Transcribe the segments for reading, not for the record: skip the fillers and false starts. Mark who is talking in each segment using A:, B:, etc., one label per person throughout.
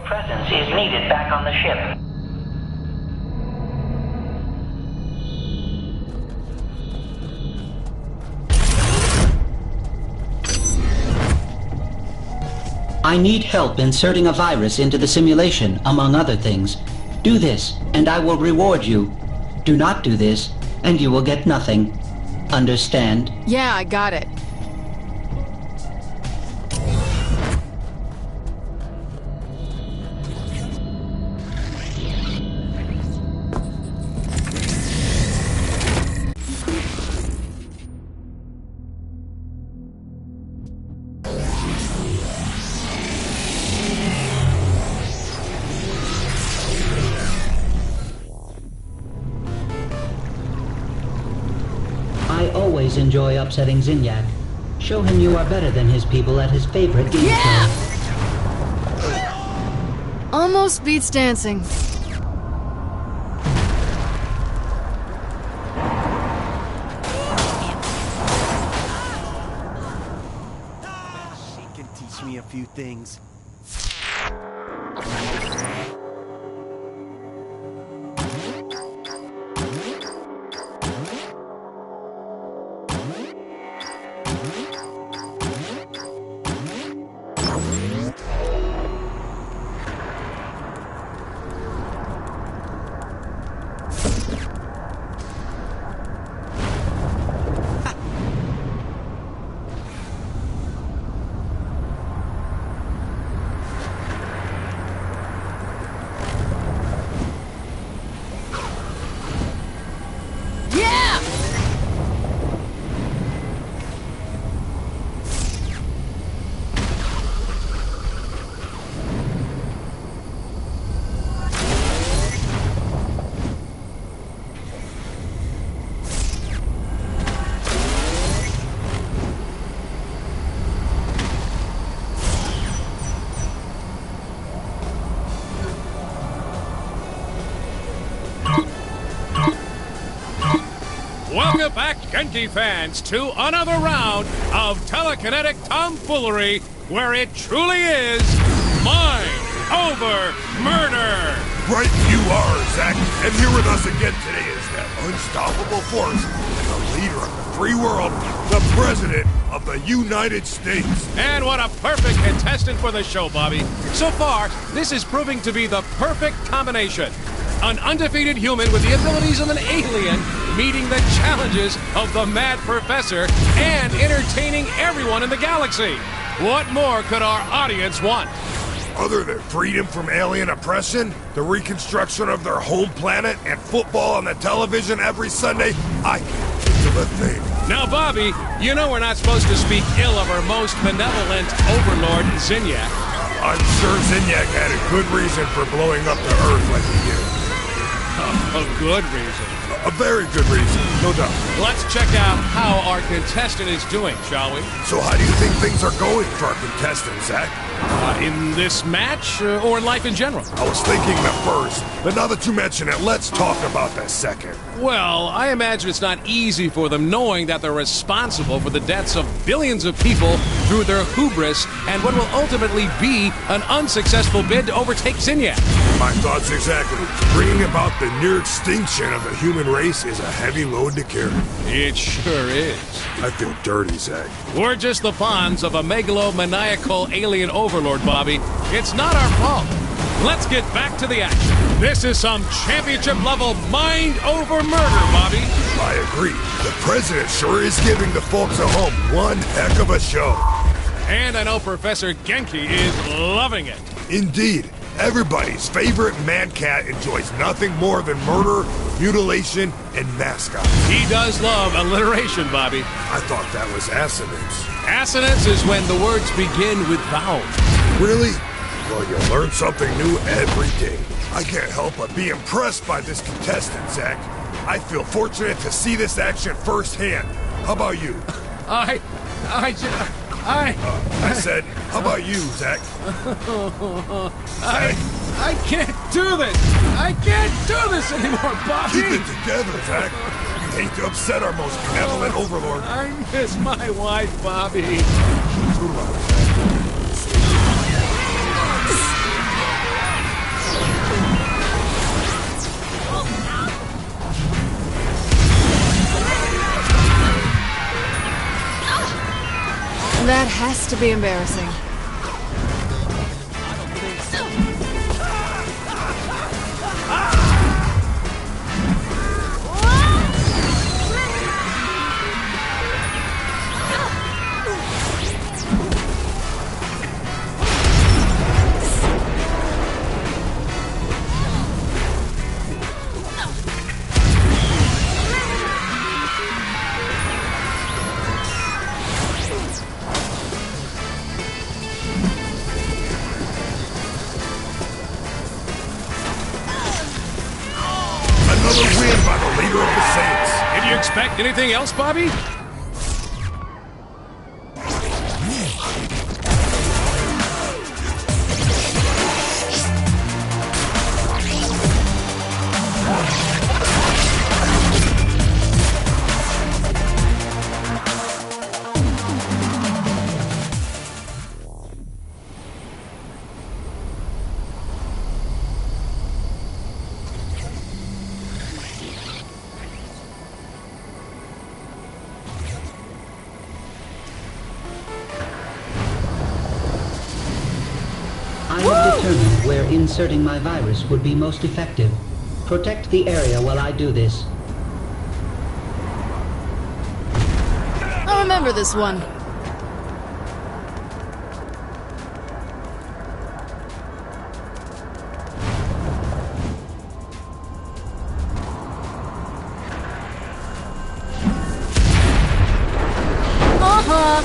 A: Presence is needed back on the ship.
B: I need help inserting a virus into the simulation, among other things. Do this, and I will reward you. Do not do this, and you will get nothing. Understand?
C: Yeah, I got it.
B: I always enjoy upsetting Zinyak. Show him you are better than his people at his favorite game show.
C: Almost beats dancing.
D: She can teach me a few things.
E: Welcome back, Genki fans, to another round of telekinetic tomfoolery, where it truly is mind over murder.
F: Right you are, Zack. And here with us again today is that unstoppable force and the leader of the free world, the President of the United States.
E: And what a perfect contestant for the show, Bobby. So far, this is proving to be the perfect combination. An undefeated human with the abilities of an alien, meeting the challenges of the Mad Professor, and entertaining everyone in the galaxy. What more could our audience want?
F: Other than freedom from alien oppression, the reconstruction of their home planet, and football on the television every Sunday, I can't think of a thing.
E: Now, Bobby, you know we're not supposed to speak ill of our most benevolent overlord, Zinyak.
F: I'm sure Zinyak had a good reason for blowing up the Earth like he did.
E: A good reason.
F: A very good reason, no doubt.
E: Let's check out how our contestant is doing, shall we?
F: So how do you think things are going for our contestant, Zack?
E: In this match, or in life in general?
F: I was thinking the first, but now that you mention it, let's talk about the second.
E: Well, I imagine it's not easy for them knowing that they're responsible for the deaths of billions of people through their hubris and what will ultimately be an unsuccessful bid to overtake Zinyak.
F: My thoughts exactly. Bringing about the near extinction of the human race is a heavy load to carry.
E: It sure is.
F: I feel dirty, Zack.
E: We're just the pawns of a megalomaniacal alien overlord, Bobby. It's not our fault. Let's get back to the action. This is some championship-level mind over murder, Bobby.
F: I agree. The president sure is giving the folks at home one heck of a show.
E: And I know Professor Genki is loving it.
F: Indeed. Everybody's favorite mad cat enjoys nothing more than murder, mutilation, and mascots.
E: He does love alliteration, Bobby.
F: I thought that was assonance.
E: Assonance is when the words begin with vowels.
F: Really? Well, you learn something new every day. I can't help but be impressed by this contestant, Zack. I feel fortunate to see this action firsthand. How about you?
E: I
F: said, how about you, Zach?
E: I can't do this! I can't do this anymore, Bobby!
F: Keep it together, Zach. You'd hate to upset our most benevolent overlord.
E: I miss my wife, Bobby.
C: That has to be embarrassing.
F: Another win by the leader of the Saints.
E: Did you expect anything else, Bobby?
B: I have determined where inserting my virus would be most effective. Protect the area while I do this.
C: I remember this one. Uh-huh.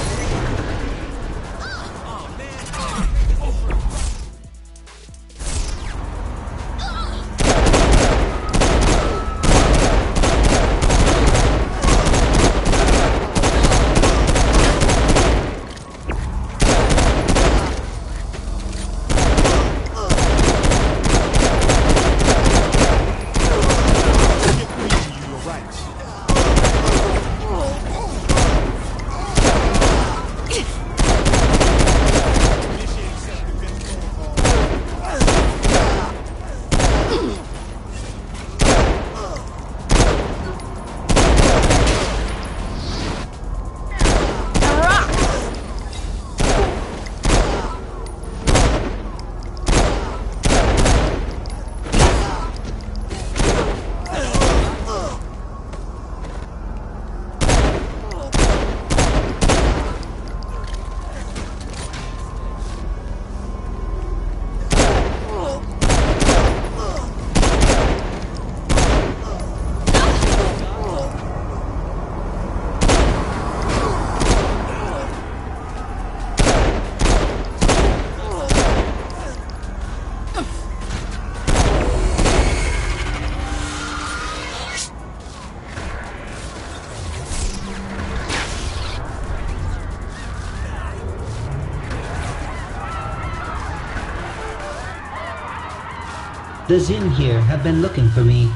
B: The Zin here have been looking for me.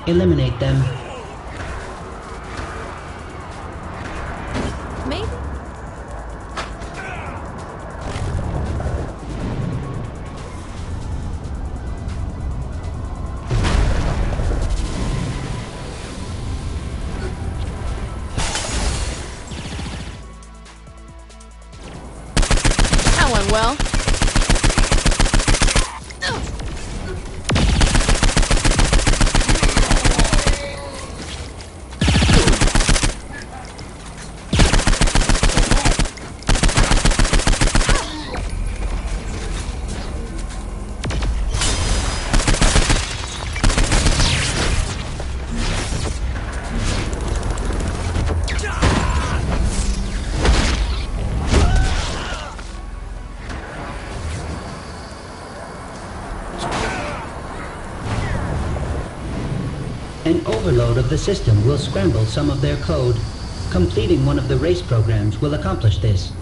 B: Eliminate them.
C: Maybe. That went well.
B: An overload of the system will scramble some of their code. Completing one of the race programs will accomplish this.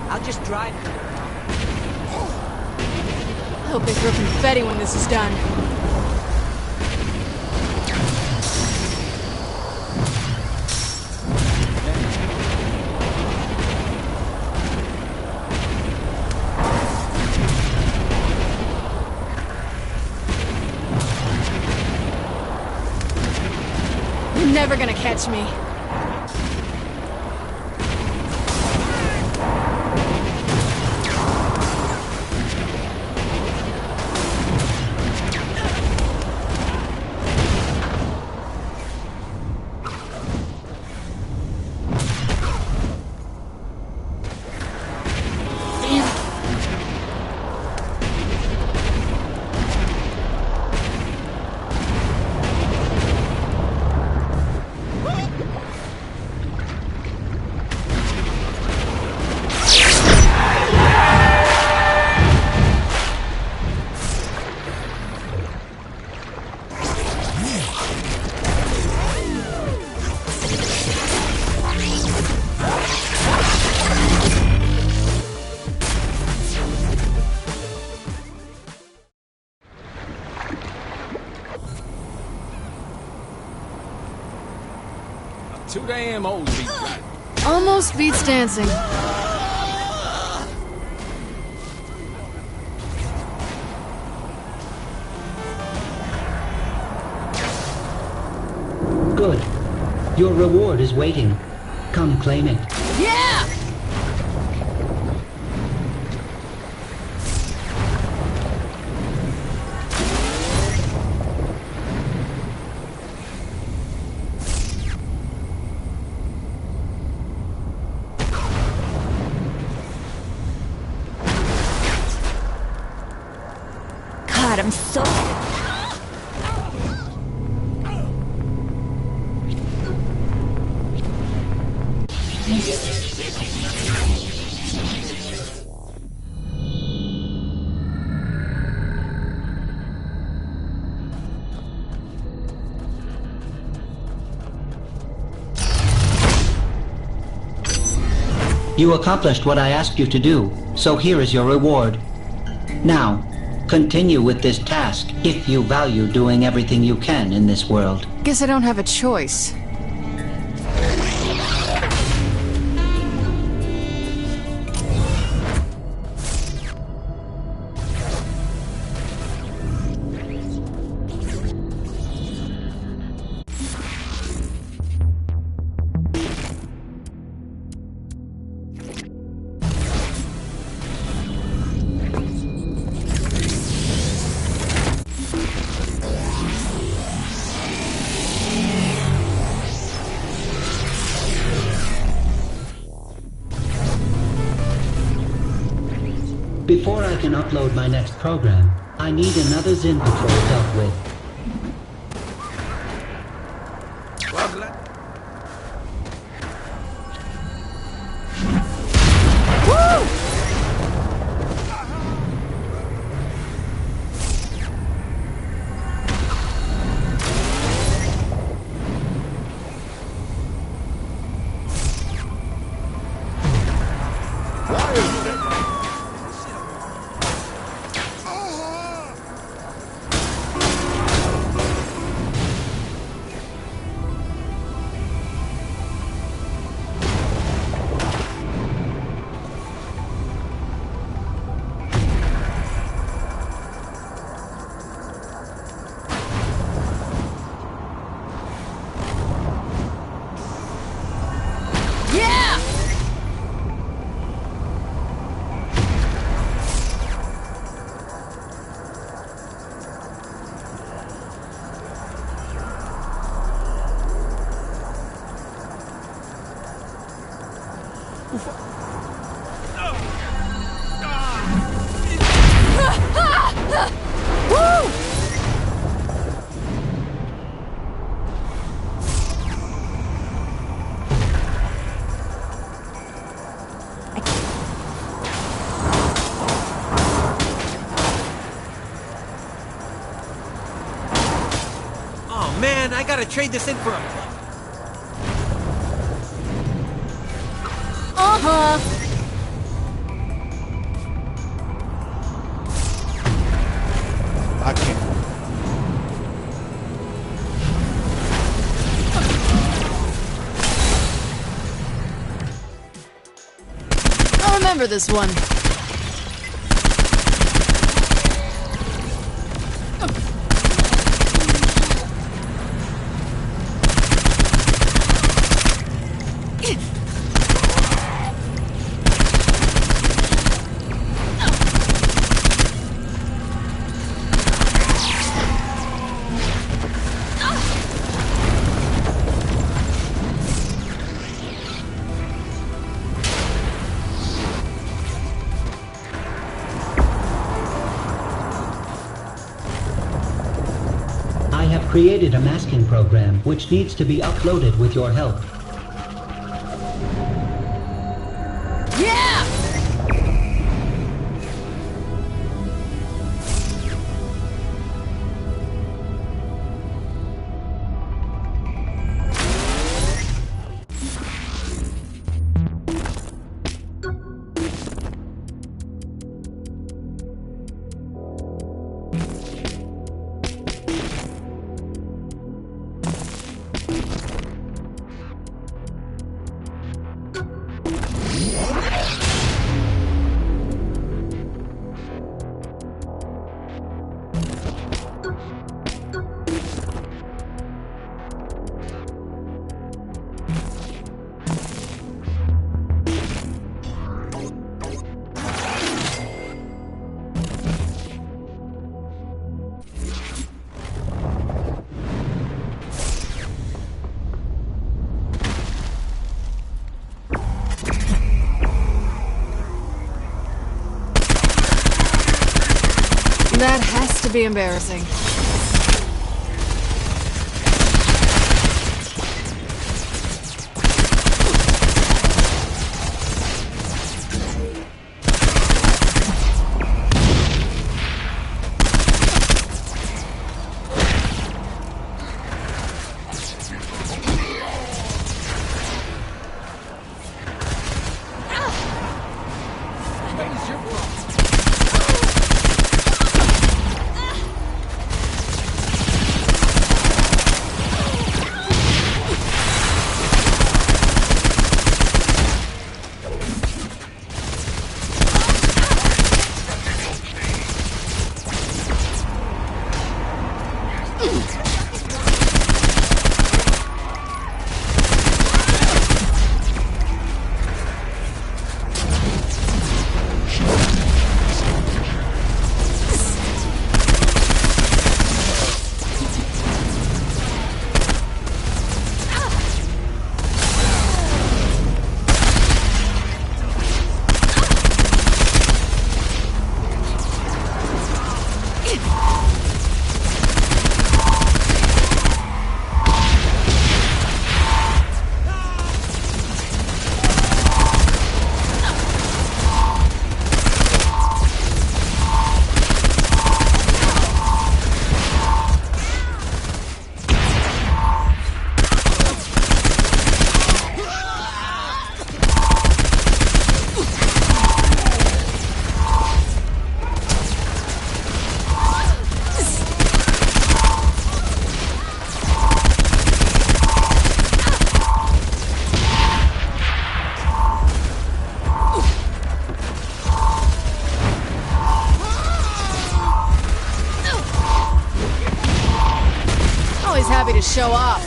D: I'll just drive.
C: I hope they throw confetti when this is done. You're never gonna catch me.
E: Too damn old to be driving.
C: Almost beats dancing.
B: Good. Your reward is waiting. Come claim it.
C: Yeah!
G: God, I'm so...
B: You accomplished what I asked you to do, so here is your reward. Now, continue with this task if you value doing everything you can in this world.
C: Guess I don't have a choice.
B: Before I can upload my next program, I need another Zin patrol dealt with.
D: Oh man, I gotta trade this in for a...
C: Uh-huh.
H: I can't.
C: I'll remember this one.
B: I have created a masking program which needs to be uploaded with your help.
C: Yeah! That has to be embarrassing. Happy to show off.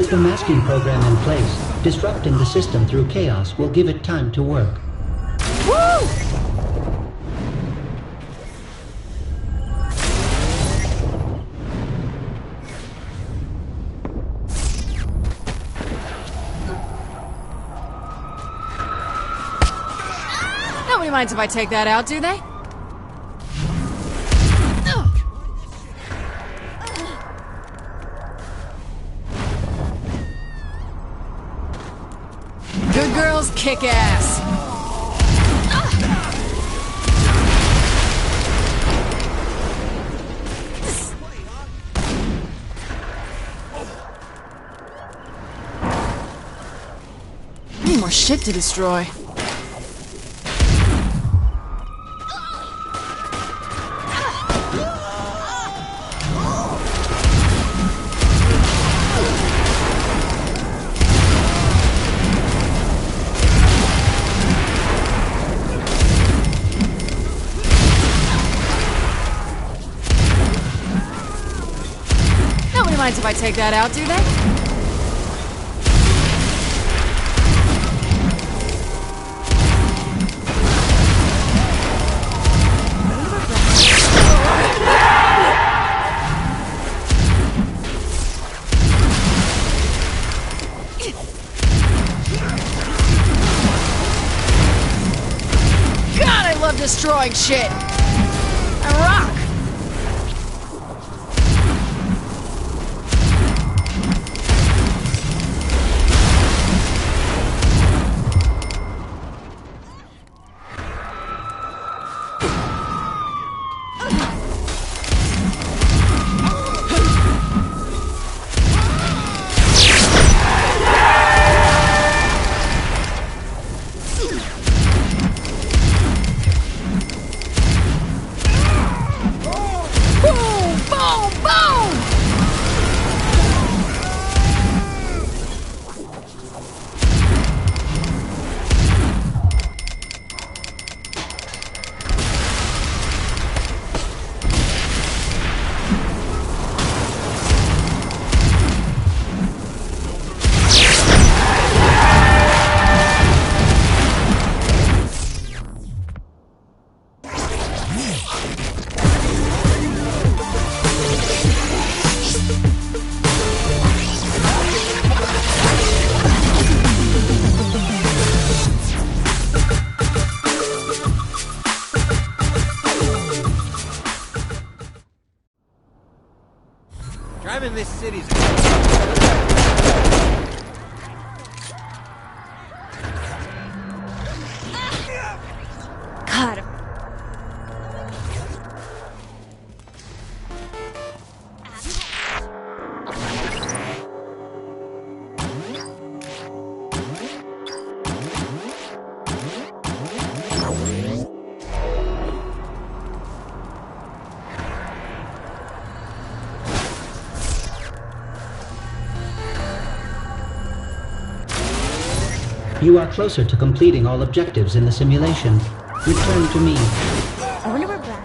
B: With the masking program in place, disrupting the system through chaos will give it time to work.
C: Woo! Nobody minds if I take that out, do they? Good girls kick ass. Need more shit to destroy. Nobody minds if I take that out, do they? God, I love destroying shit! I rock! Boom! Boom! Boom!
D: Driving this city's...
G: Got him.
B: You are closer to completing all objectives in the simulation. Return to me.
G: I wonder where Brad...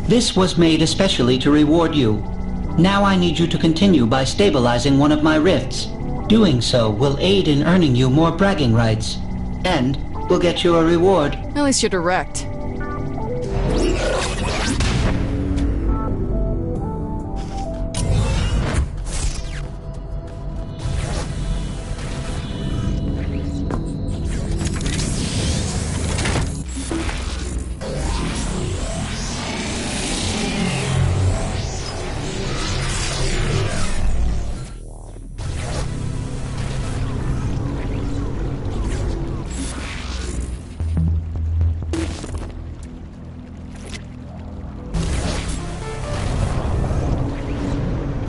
B: This was made especially to reward you. Now I need you to continue by stabilizing one of my rifts. Doing so will aid in earning you more bragging rights. And will get you a reward.
C: At least you're direct.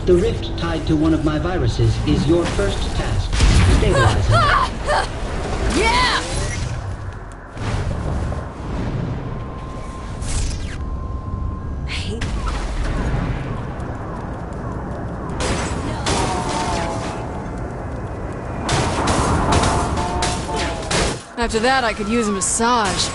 B: The rift tied to one of my viruses is your first task. Stabilize it.
C: Yeah! After that, I could use a massage.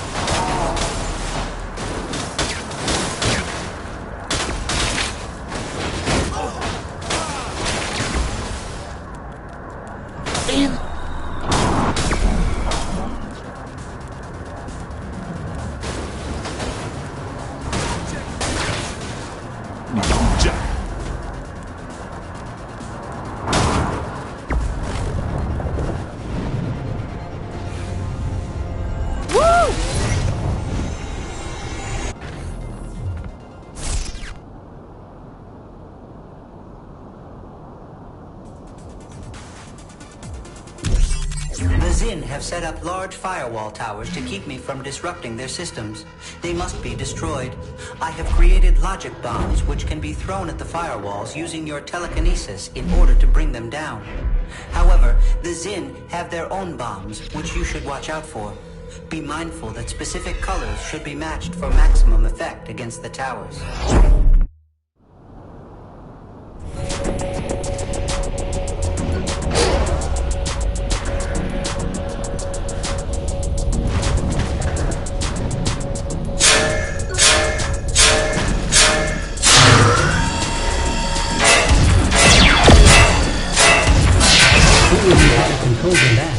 B: The Zin have set up large firewall towers to keep me from disrupting their systems. They must be destroyed. I have created logic bombs which can be thrown at the firewalls using your telekinesis in order to bring them down. However, the Zin have their own bombs, which you should watch out for. Be mindful that specific colors should be matched for maximum effect against the towers. Who would be better controlled than that?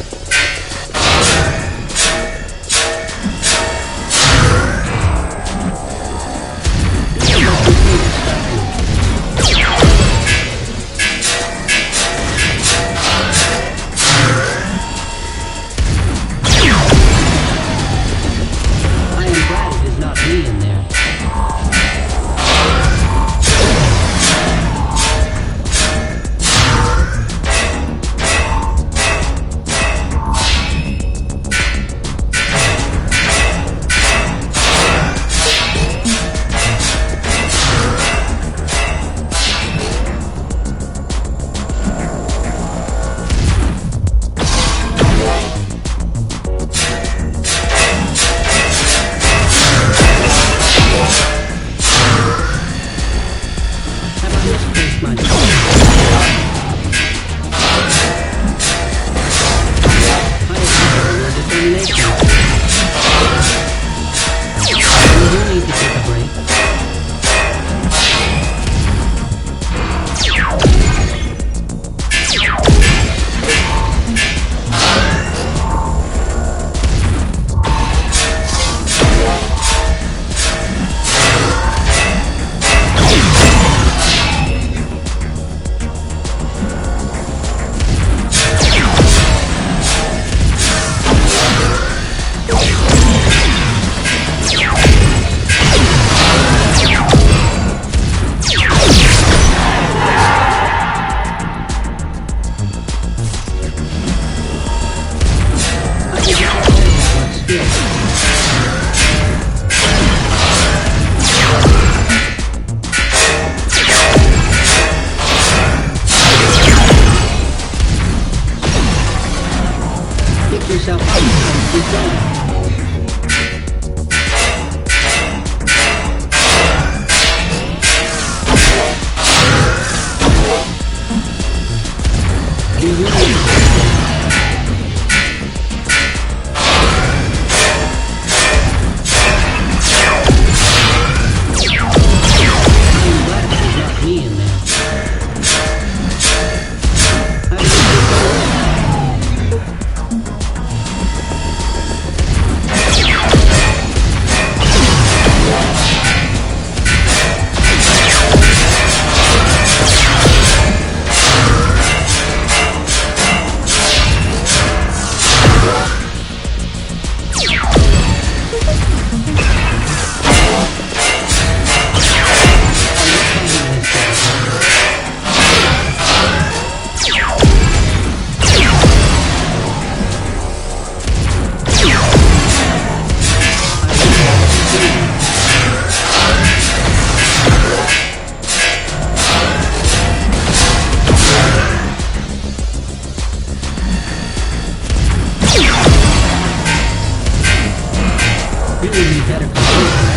B: Yourself out and keep going. Do you You would be better control that.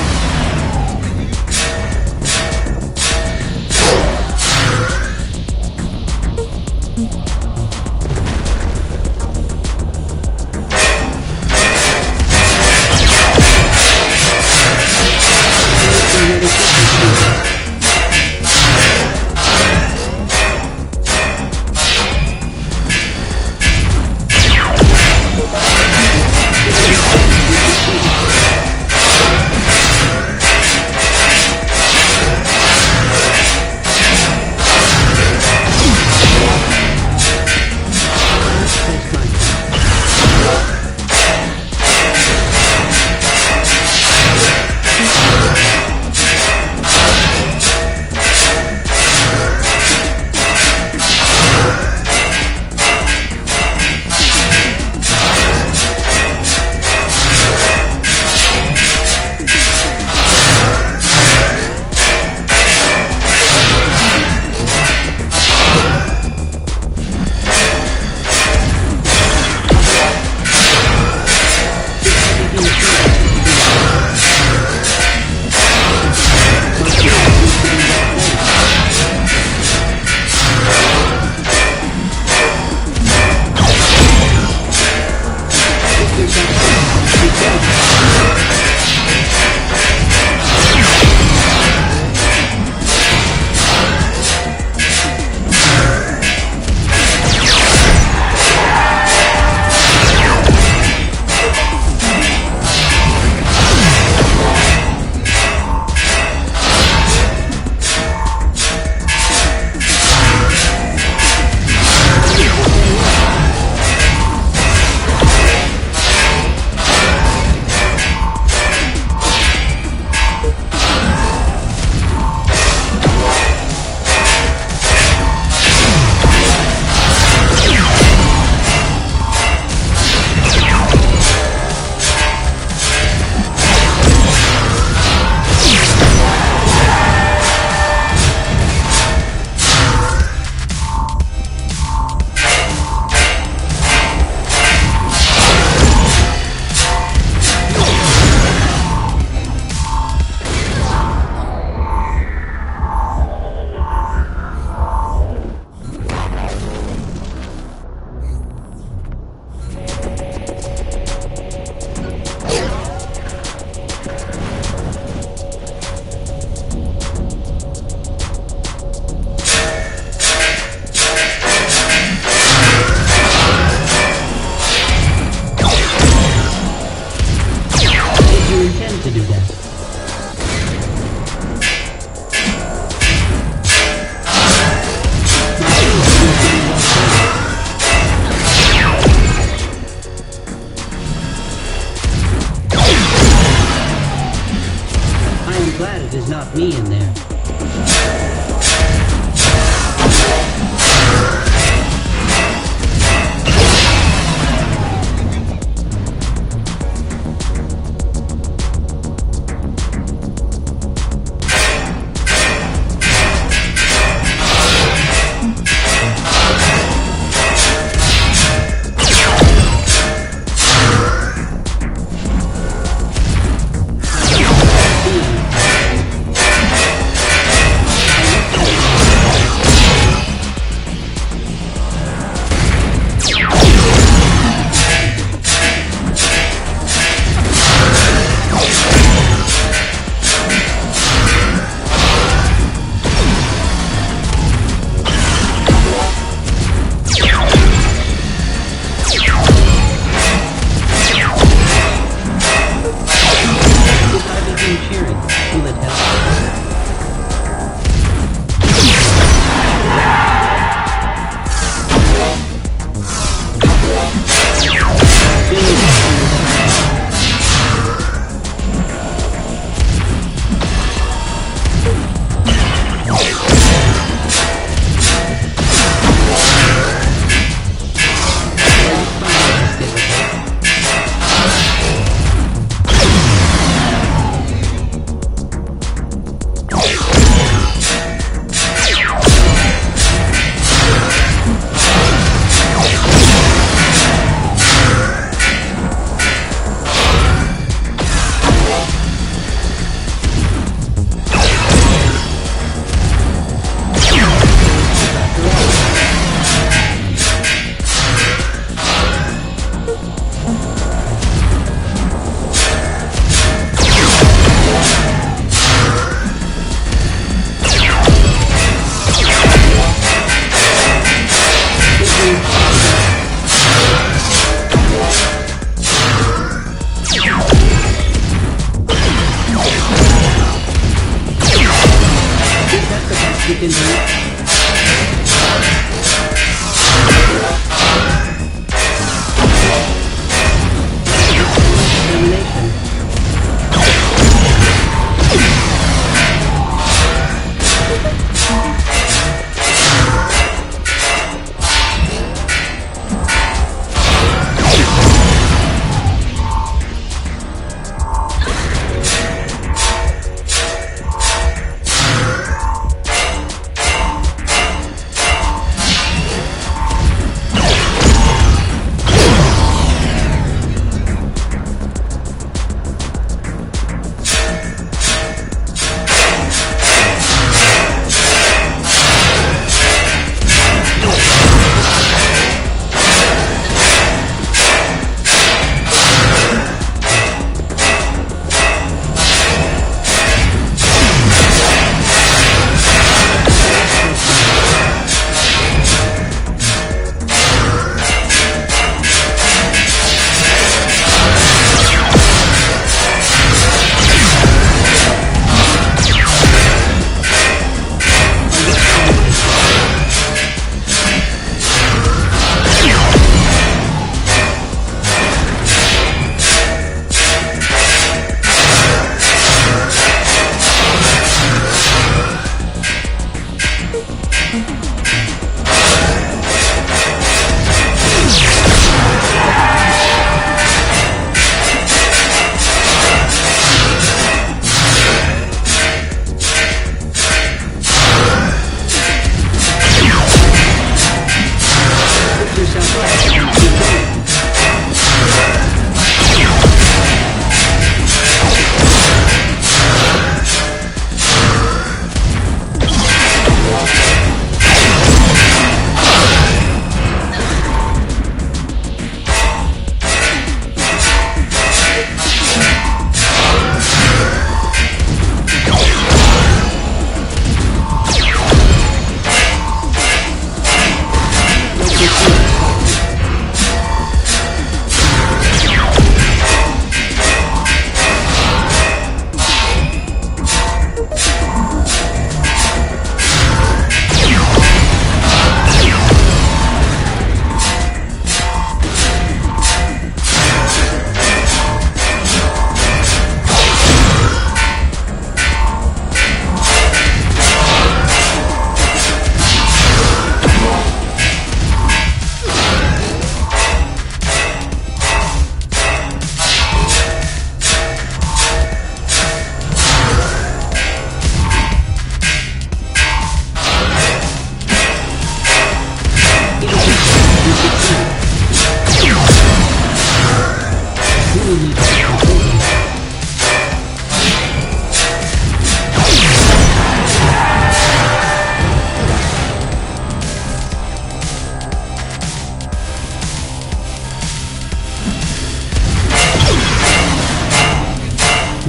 B: It is not me in there.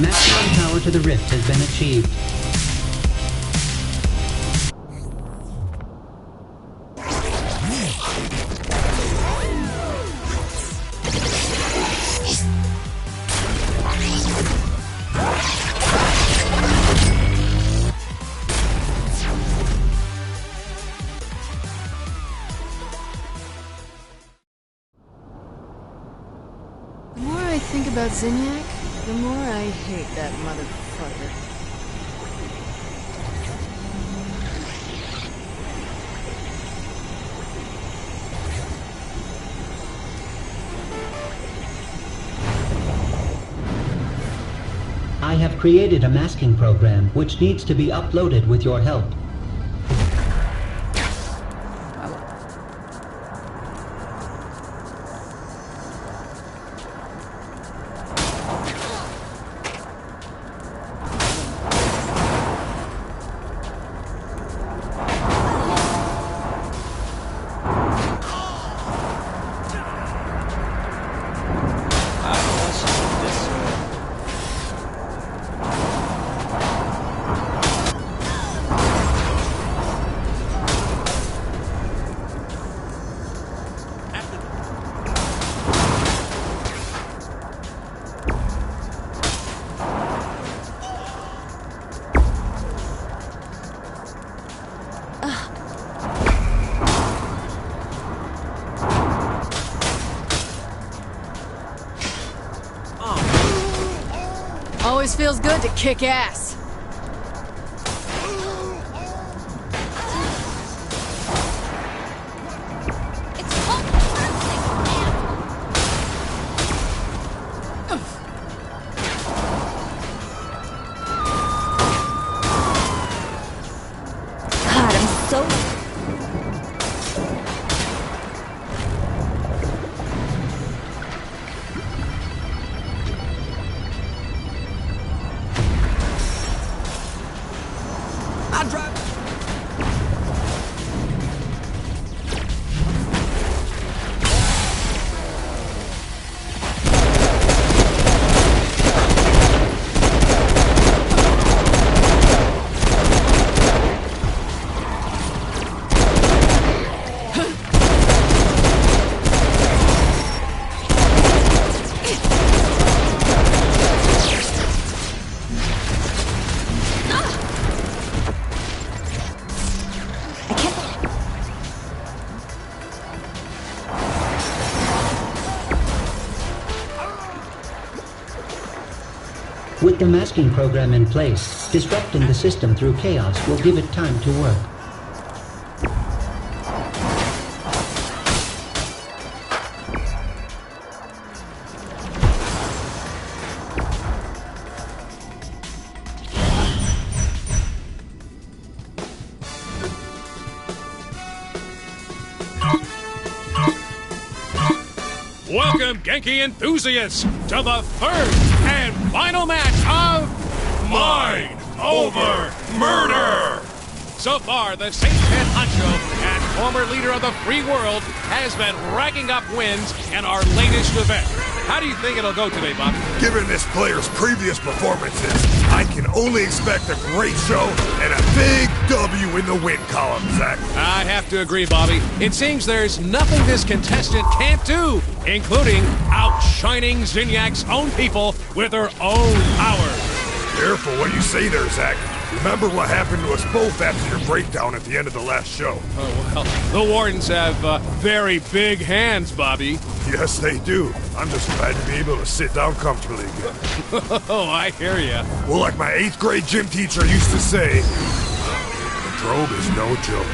B: Maximum power to the rift has been achieved.
C: The more I think about Zinyak, the more I hate that motherfucker.
B: I have created a masking program which needs to be uploaded with your help.
C: Always feels good to kick ass.
G: It's called perfect.
I: God, I'm so...
B: With the masking program in place, disrupting the system through chaos will give it time to work.
E: Welcome, Genki enthusiasts, to the third and final match of Mind Over Murder! So far, the Saint Head Honcho and former leader of the free world has been racking up wins in our latest event. How do you think it'll go today, Bob?
F: Given this player's previous performances, I can only expect a great show and a big W in the win column, Zach.
E: I have to agree, Bobby. It seems there's nothing this contestant can't do, including outshining Zinyak's own people with her own powers.
F: Careful what you say there, Zach. Remember what happened to us both after your breakdown at the end of the last show.
E: Oh, well, the Wardens have very big hands, Bobby.
F: Yes, they do. I'm just glad to be able to sit down comfortably again.
E: Oh, I hear ya.
F: Well, like my 8th grade gym teacher used to say, the drobe is no joke.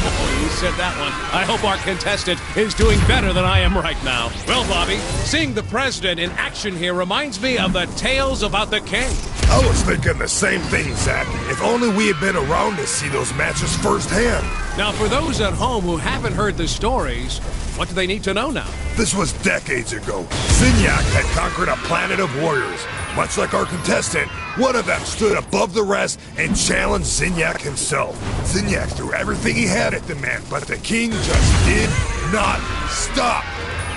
E: Oh, you said that one. I hope our contestant is doing better than I am right now. Well, Bobby, seeing the president in action here reminds me of the tales about the king.
F: I was thinking the same thing, Zach. If only we had been around to see those matches firsthand.
E: Now, for those at home who haven't heard the stories, what do they need to know now?
F: This was decades ago. Zinyak had conquered a planet of warriors. Much like our contestant, one of them stood above the rest and challenged Zinyak himself. Zinyak threw everything he had at the man, but the king just did not stop.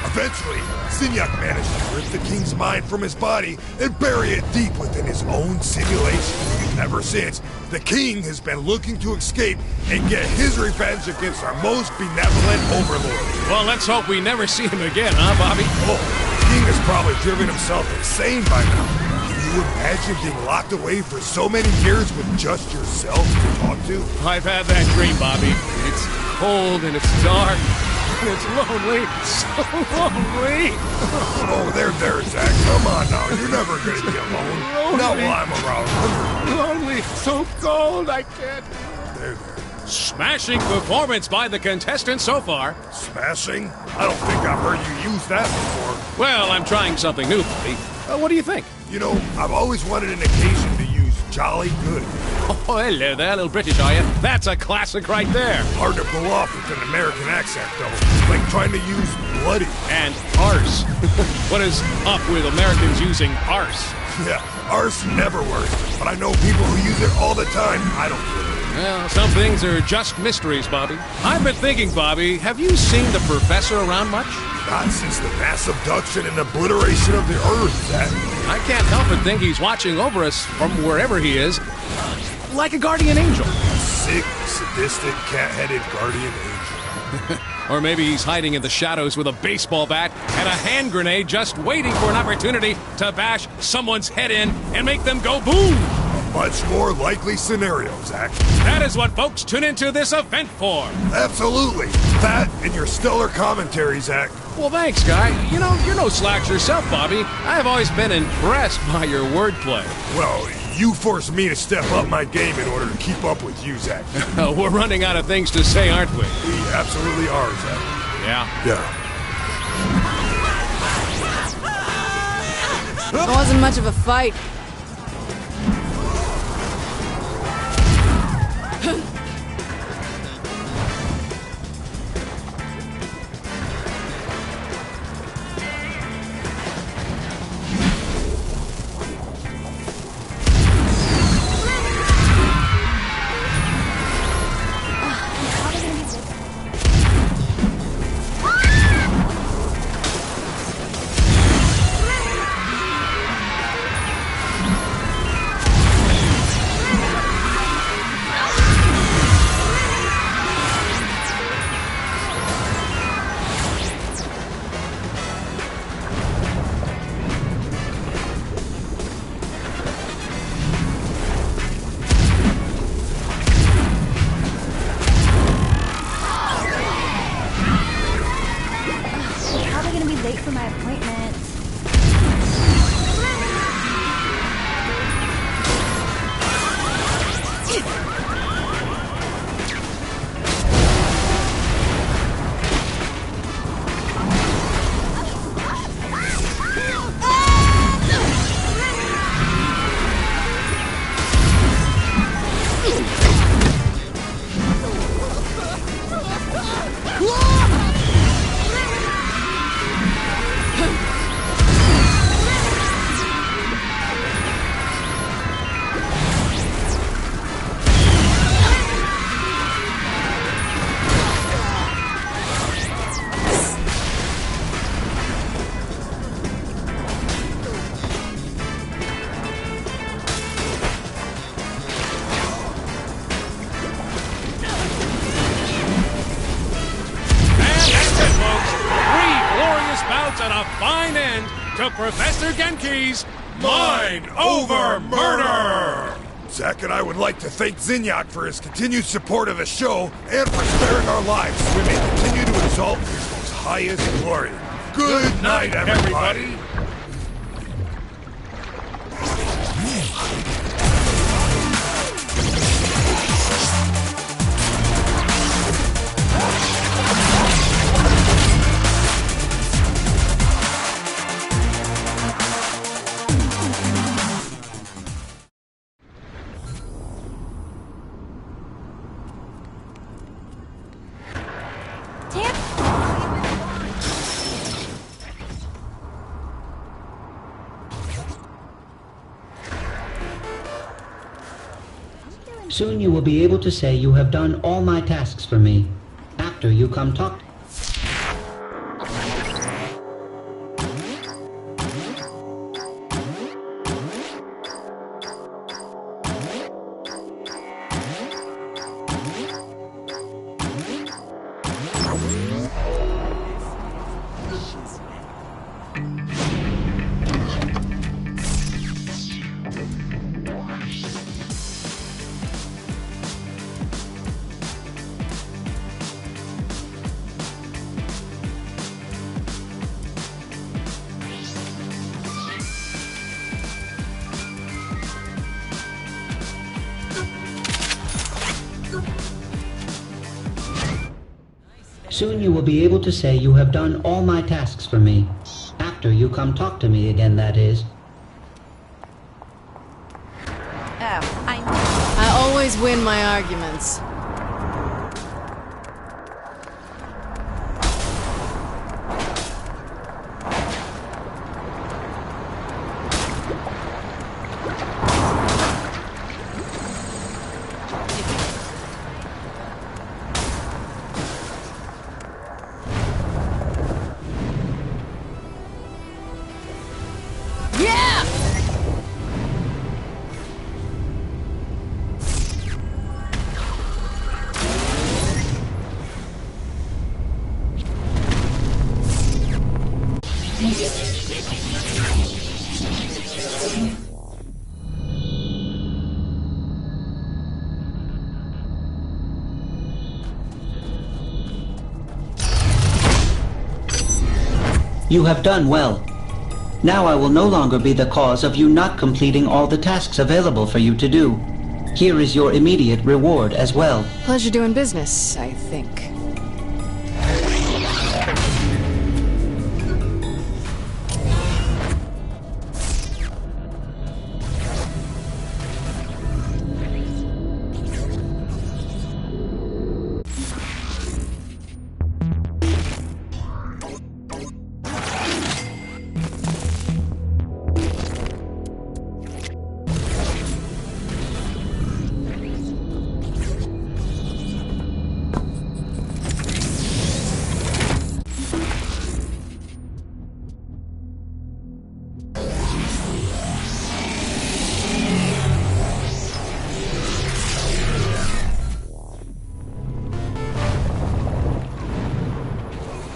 F: Eventually, Zinyak managed to rip the king's mind from his body and bury it deep within his own simulation. Ever since, the king has been looking to escape and get his revenge against our most benevolent overlord.
E: Well, let's hope we never see him again, huh, Bobby?
F: Oh, the king has probably driven himself insane by now. Can you imagine being locked away for so many years with just yourself to talk to?
E: I've had that dream, Bobby. It's cold and it's dark and it's lonely. So lonely.
F: Oh, there, Zach. Come on now. You're never gonna be alone. Not while I'm around.
E: Lonely. So cold. I can't.
F: There.
E: Smashing performance by the contestant so far.
F: Smashing? I don't think I've heard you use that before.
E: Well, I'm trying something new, Bobby. What do you think?
F: You know, I've always wanted an occasion to use jolly good.
E: Oh, hello there, little British, are you? That's a classic right there.
F: Hard to pull off with an American accent, though. Like trying to use bloody.
E: And arse. What is up with Americans using arse?
F: Yeah, arse never works. But I know people who use it all the time. I don't get it.
E: Well, some things are just mysteries, Bobby. I've been thinking, Bobby, have you seen the professor around much?
F: Not since the mass abduction and obliteration of the Earth, Zach.
E: I can't help but think he's watching over us from wherever he is, like a guardian angel.
F: Sick, sadistic, cat-headed guardian angel.
E: Or maybe he's hiding in the shadows with a baseball bat and a hand grenade just waiting for an opportunity to bash someone's head in and make them go boom!
F: Much more likely scenario, Zach.
E: That is what folks tune into this event for.
F: Absolutely. That and your stellar commentary, Zach.
E: Well, thanks, Guy. You know, you're no slouch yourself, Bobby. I've always been impressed by your wordplay.
F: Well, you forced me to step up my game in order to keep up with you, Zach.
E: We're running out of things to say, aren't we?
F: We absolutely are, Zach.
E: Yeah?
F: Yeah.
C: It wasn't much of a fight.
I: Late for my appointment.
E: And a fine end to Professor Genki's Mind Over Murder!
F: Zach and I would like to thank Zinyak for his continued support of the show and for sparing our lives so we may continue to exalt his most highest glory. Good night, everybody.
B: Soon you will be able to say you have done all my tasks for me. After you come talk. Soon you will be able to say you have done all my tasks for me. After you come talk to me again, that is.
G: Oh,
C: I always win my arguments. Yeah!
B: You have done well. Now I will no longer be the cause of you not completing all the tasks available for you to do. Here is your immediate reward as well.
C: Pleasure doing business, I think.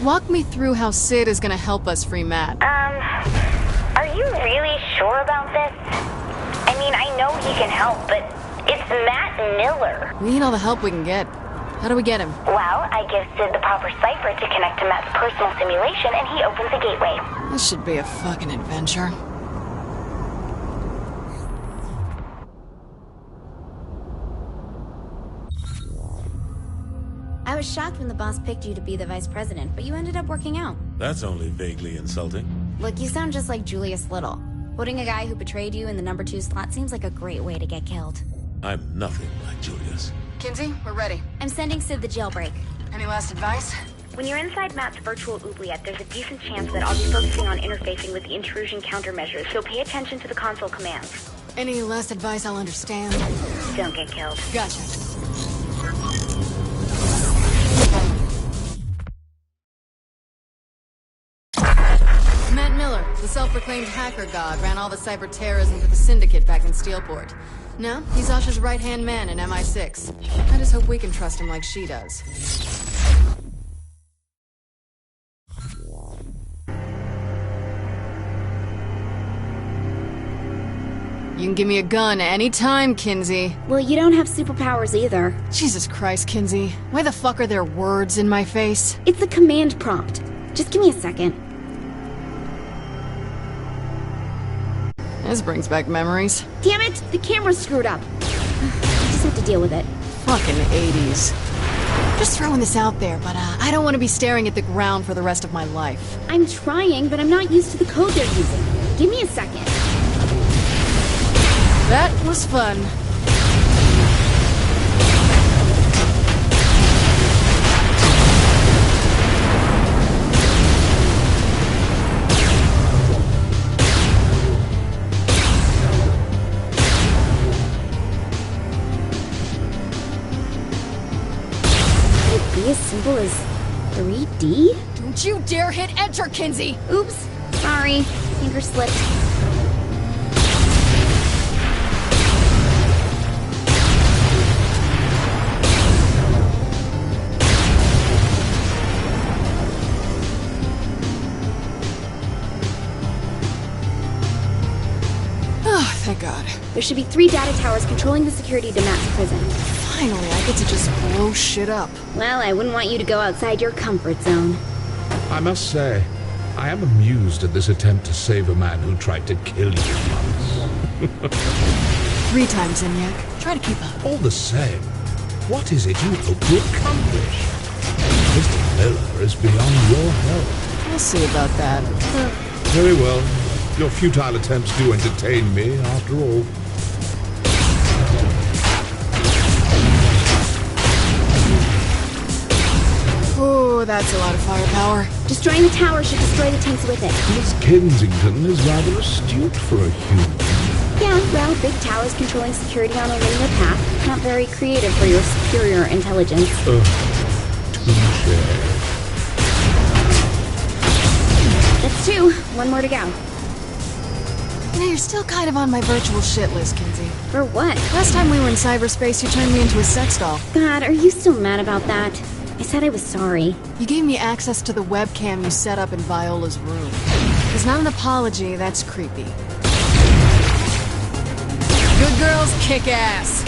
C: Walk me through how Sid is gonna help us free Matt.
J: Are you really sure about this? I mean, I know he can help, but it's Matt Miller.
C: We need all the help we can get. How do we get him?
J: Well, I give Sid the proper cipher to connect to Matt's personal simulation, and he opens a gateway.
C: This should be a fucking adventure.
I: I was shocked when the boss picked you to be the vice president, but you ended up working out.
K: That's only vaguely insulting.
I: Look, you sound just like Julius Little. Putting a guy who betrayed you in the number 2 slot seems like a great way to get killed.
K: I'm nothing like Julius.
C: Kinsey, we're ready.
I: I'm sending Sid the jailbreak.
C: Any last advice?
J: When you're inside Matt's virtual oubliette, there's a decent chance that I'll be focusing on interfacing with the intrusion countermeasures, so pay attention to the console commands.
C: Any last advice I'll understand?
J: Don't get killed.
C: Gotcha. Matt Miller, the self-proclaimed hacker god, ran all the cyber terrorism for the Syndicate back in Steelport. Now, he's Asha's right-hand man in MI6. I just hope we can trust him like she does. You can give me a gun anytime, Kinsey.
I: Well, you don't have superpowers either.
C: Jesus Christ, Kinsey. Why the fuck are there words in my face?
I: It's a command prompt. Just give me a second.
C: This brings back memories.
I: Damn it! The camera's screwed up. I just have to deal with it.
C: Fucking 80s. Just throwing this out there, but I don't want to be staring at the ground for the rest of my life.
I: I'm trying, but I'm not used to the code they're using. Give me a second.
C: That was fun.
I: temple is 3D?
C: Don't you dare hit enter, Kinsey!
I: Oops. Sorry. Finger slipped.
C: Oh, thank God.
I: There should be 3 data towers controlling the security to Matt's prison.
C: Finally, I get to just blow shit up.
I: Well, I wouldn't want you to go outside your comfort zone.
L: I must say, I am amused at this attempt to save a man who tried to kill you once.
C: 3 times, Zinyak. Try to keep up.
L: All the same, what is it you hope to accomplish? Mr. Miller is beyond your help.
C: We'll see about that.
L: Very well. Your futile attempts do entertain me, after all.
C: Oh, that's a lot of firepower.
I: Destroying the tower should destroy the tanks with it.
L: Miss Kensington is rather astute for a human.
I: Yeah, well, big towers controlling security on a linear path. Not very creative for your superior intelligence.
L: Touché.
I: That's 2. 1 more to go.
C: You know, you're still kind of on my virtual shit list, Kinsey.
I: For what?
C: Last time we were in cyberspace, you turned me into a sex doll.
I: God, are you still mad about that? I said I was sorry.
C: You gave me access to the webcam you set up in Viola's room. It's not an apology, that's creepy. Good girls kick ass.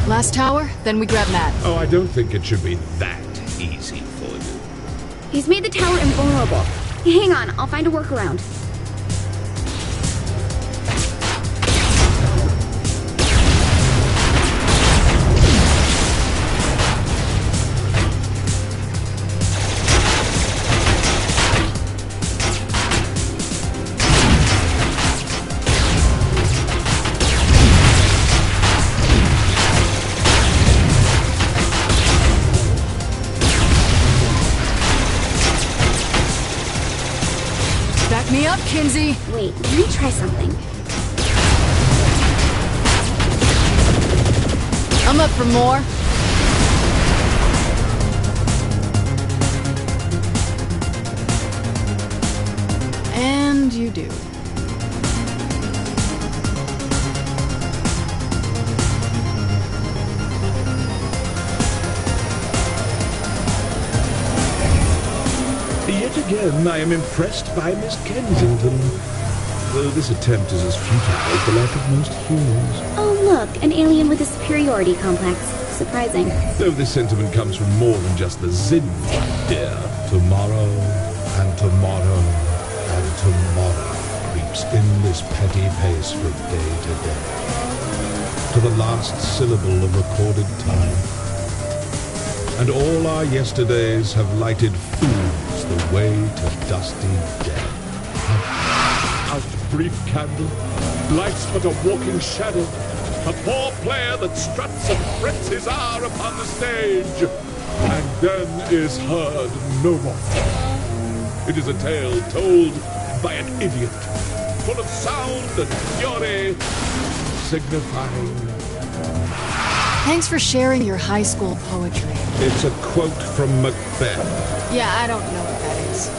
C: Last tower, then we grab Matt.
L: Oh, I don't think it should be that easy for you.
I: He's made the tower invulnerable. Hang on, I'll find a workaround.
C: Me up, Kinsey!
I: Wait, let me try something.
C: I'm up for more. And you do.
L: Yet again, I am impressed by Miss Kensington. Though this attempt is as futile as the life of most humans.
I: Oh, look, an alien with a superiority complex. Surprising.
L: Though this sentiment comes from more than just the Zin, my dear. Tomorrow, and tomorrow, and tomorrow creeps in this petty pace from day to day. To the last syllable of recorded time. And all our yesterdays have lighted fools the way to dusty death. A brief candle, life's but a walking shadow, a poor player that struts and frets his hour upon the stage, and then is heard no more. It is a tale told by an idiot, full of sound and fury, signifying...
C: Thanks for sharing your high school poetry.
L: It's a quote from Macbeth.
C: Yeah, I don't know what that is.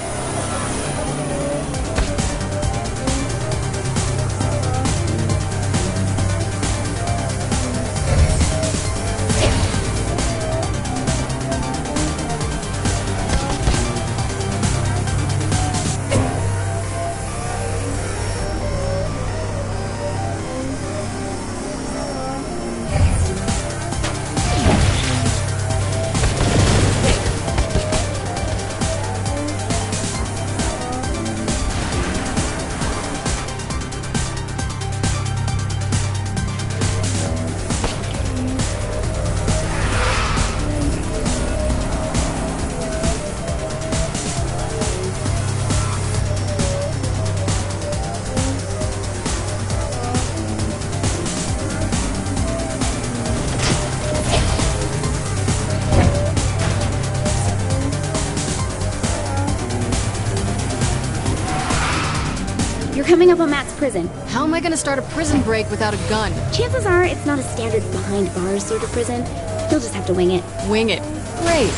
I: coming up on Matt's prison.
C: How am I gonna start a prison break without a gun?
I: Chances are it's not a standard behind bars sort of prison. You'll just have to wing it.
C: Wing it. Great.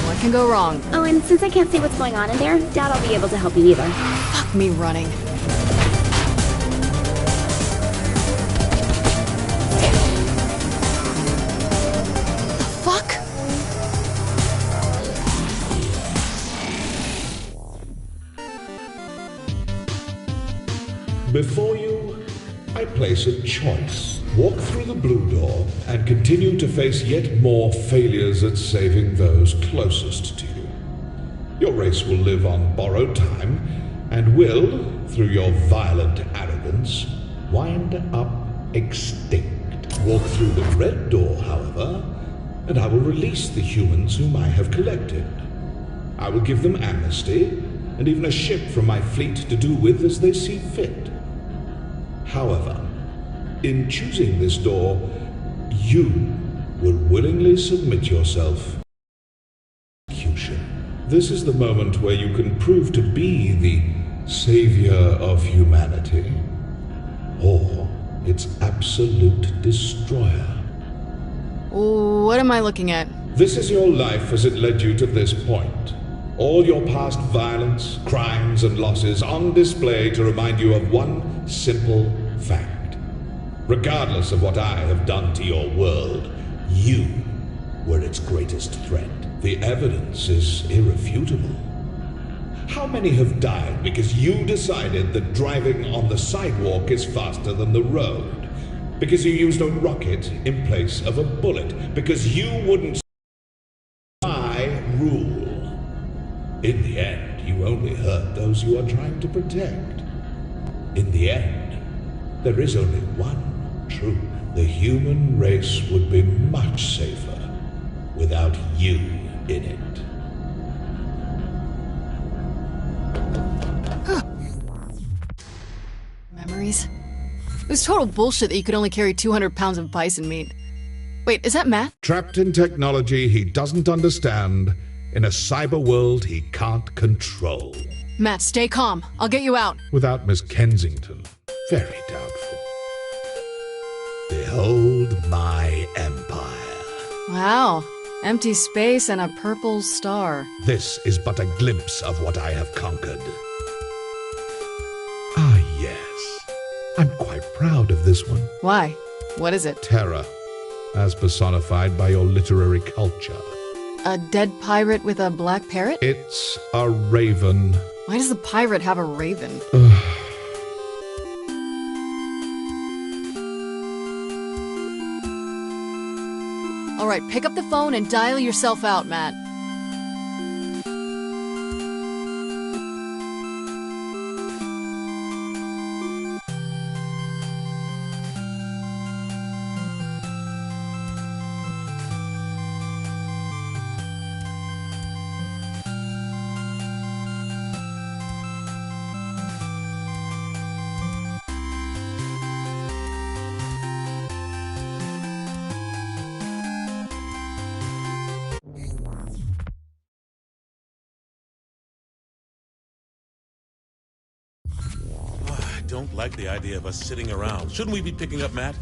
C: What can go wrong?
I: Oh, and since I can't see what's going on in there, doubt I'll be able to help you either.
C: Fuck me running. Fuck?
L: Before you, I place a choice. Walk through the blue door and continue to face yet more failures at saving those closest to you. Your race will live on borrowed time and will, through your violent arrogance, wind up extinct. Walk through the red door, however, and I will release the humans whom I have collected. I will give them amnesty and even a ship from my fleet to do with as they see fit. However, in choosing this door, you will willingly submit yourself to execution. This is the moment where you can prove to be the savior of humanity, or its absolute destroyer.
C: What am I looking at?
L: This is your life as it led you to this point. All your past violence, crimes, and losses on display to remind you of one simple fact. Regardless of what I have done to your world, you were its greatest threat. The evidence is irrefutable. How many have died because you decided that driving on the sidewalk is faster than the road? Because you used a rocket in place of a bullet? Because you wouldn't my rule? In the end, you only hurt those you are trying to protect. In the end, there is only one truth. The human race would be much safer without you in it.
C: Memories? It was total bullshit that you could only carry 200 pounds of bison meat. Wait, is that Matt?
L: Trapped in technology he doesn't understand, in a cyber world he can't control.
C: Matt, stay calm. I'll get you out.
L: Without Miss Kensington, very doubtful. Behold my empire.
C: Wow. Empty space and a purple star.
L: This is but a glimpse of what I have conquered. Ah, yes. I'm quite proud of this one.
C: Why? What is it?
L: Terror, as personified by your literary culture.
C: A dead pirate with a black parrot?
L: It's a raven.
C: Why does the pirate have a raven? All right, pick up the phone and dial yourself out, Matt.
K: I don't like the idea of us sitting around. Shouldn't we be picking up Matt?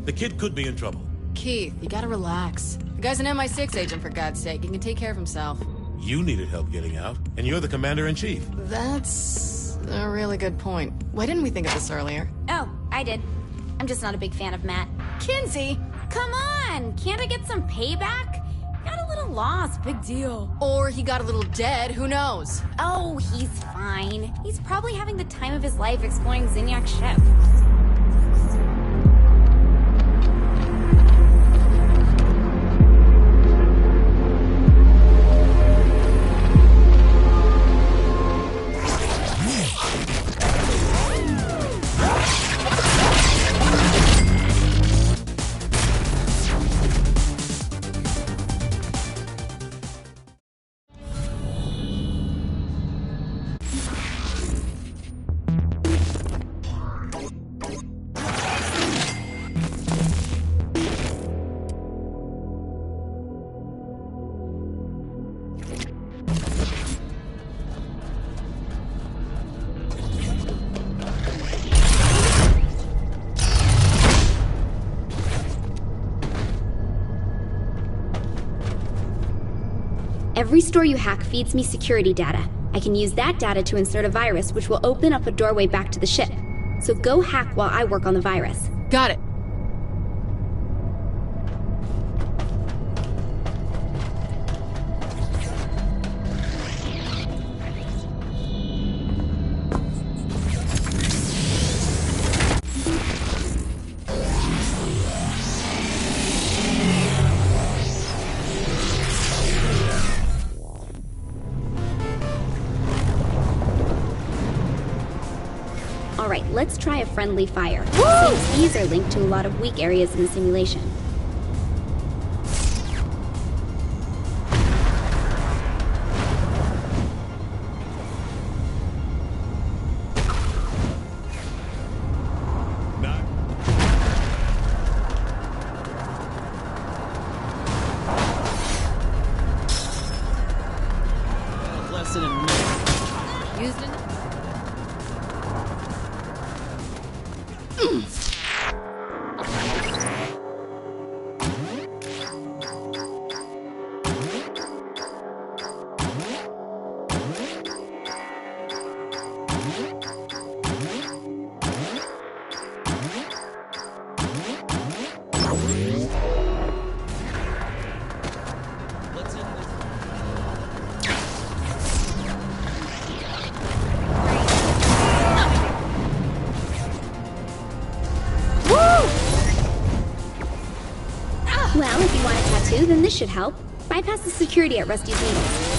K: The kid could be in trouble.
C: Keith, you gotta relax. The guy's an MI6 agent, for God's sake. He can take care of himself.
K: You needed help getting out, and you're the commander-in-chief.
C: That's a really good point. Why didn't we think of this earlier?
J: Oh, I did. I'm just not a big fan of Matt.
C: Kinsey!
J: Come on! Can't I get some payback? Got a little lost, big deal.
C: Or he got a little dead, who knows?
J: Oh, he's fine. He's probably having the time of his life exploring Zinyak's ship.
I: Every store you hack feeds me security data. I can use that data to insert a virus, which will open up a doorway back to the ship. So go hack while I work on the virus.
C: Got it.
I: Alright, let's try a friendly fire. Seems these are linked to a lot of weak areas in the simulation.
M: Less than a minute.
C: Used it?
I: Well, if you want a tattoo, then this should help. Bypass the security at Rusty's Needles.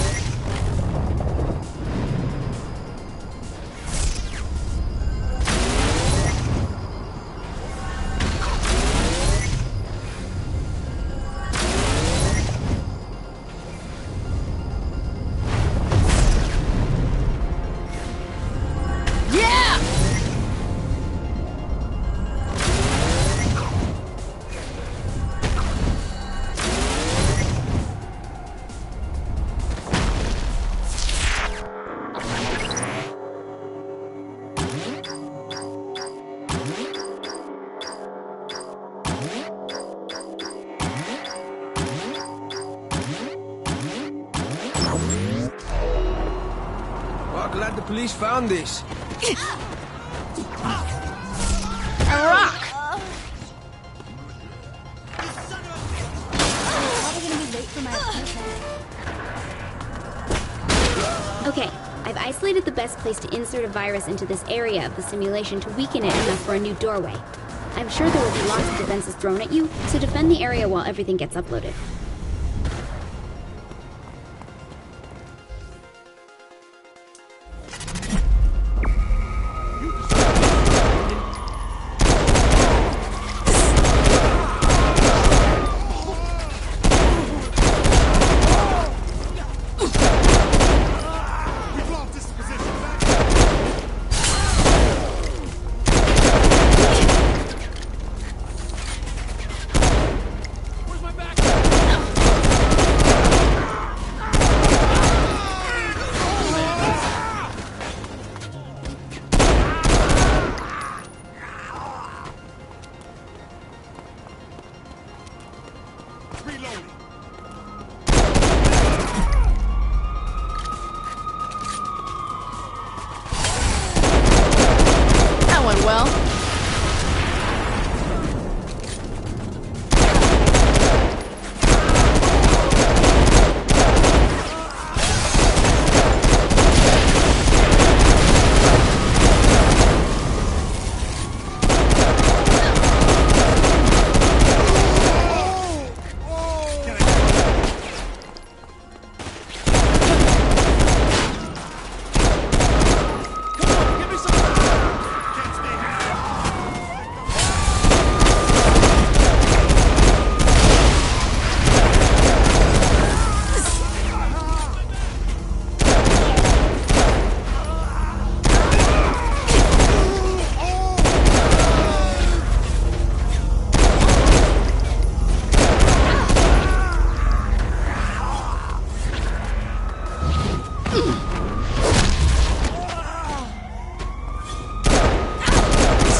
D: Glad the police found this.
C: A rock!
I: Okay, I've isolated the best place to insert a virus into this area of the simulation to weaken it enough for a new doorway. I'm sure there will be lots of defenses thrown at you, so defend the area while everything gets uploaded.
C: That went well.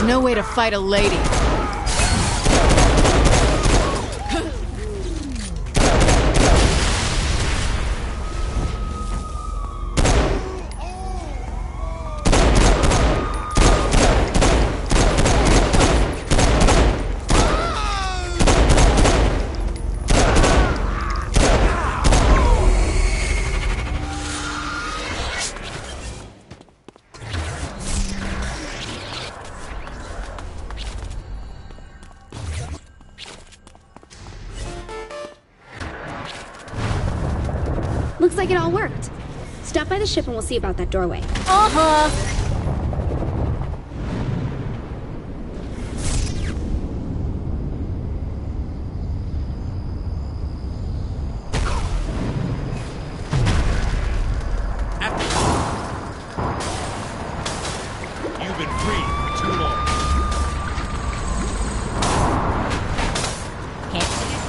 C: There's no way to fight a lady.
I: Looks like it all worked. Stop by the ship and we'll see about that doorway.
C: Uh-huh.
K: You've been free for too long.
G: Can't see it.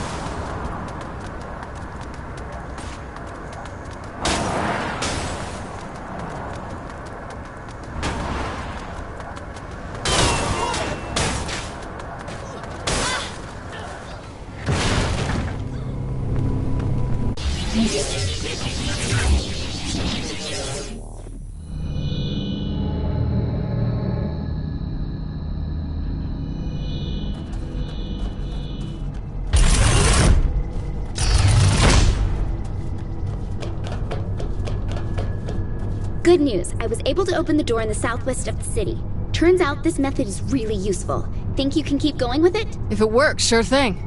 I: Good news. I was able to open the door in the southwest of the city. Turns out this method is really useful. Think you can keep going with it?
C: If it works, sure thing.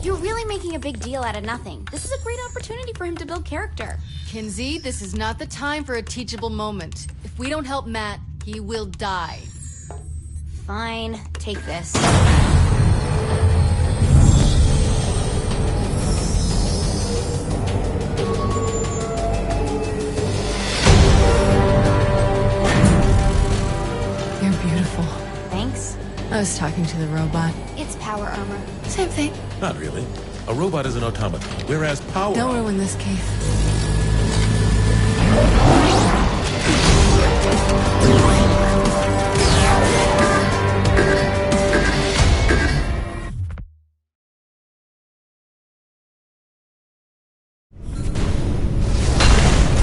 J: You're really making a big deal out of nothing. This is a great opportunity for him to build character.
C: Kinsey, this is not the time for a teachable moment. If we don't help Matt, he will die.
J: Fine, take this.
C: You're beautiful.
J: Thanks.
C: I was talking to the robot.
J: It's power armor.
C: Same thing.
K: Not really. A robot is an automaton, whereas power...
C: Don't ruin this, Keith.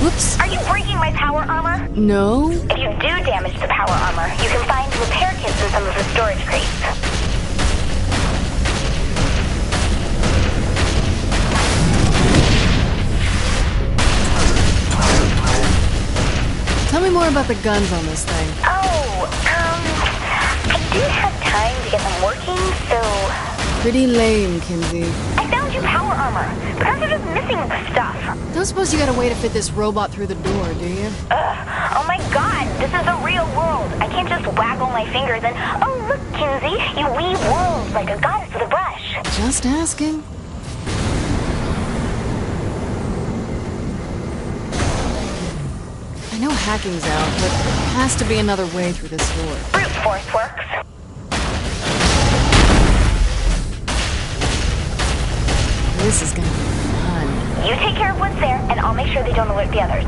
C: Whoops.
J: Are you breaking my power armor?
C: No.
J: If you do damage the power armor, you can find repair kits in some of the storage crates.
C: Tell me more about the guns on this thing.
J: I didn't have time to get them working, so...
C: Pretty lame, Kinsey.
J: I found you power armor, but I'm just missing the stuff.
C: Don't suppose you got a way to fit this robot through the door, do you?
J: Oh my god, this is the real world. I can't just waggle my fingers and, oh look, Kinsey, you weave worlds like a goddess with a brush.
C: Just asking. I know hacking's out, but there has to be another way through this door.
J: Brute force works.
C: This is gonna be fun.
J: You take care of what's there, and I'll make sure they don't alert the others.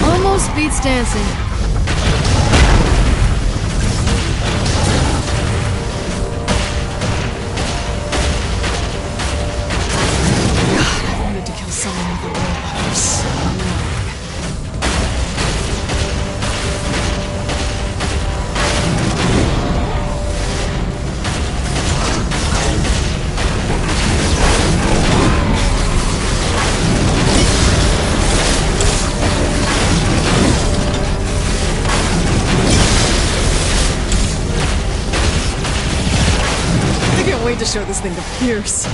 C: Almost beats dancing. God, I wanted to kill someone with a robot so long. I can't wait to show this thing to Pierce.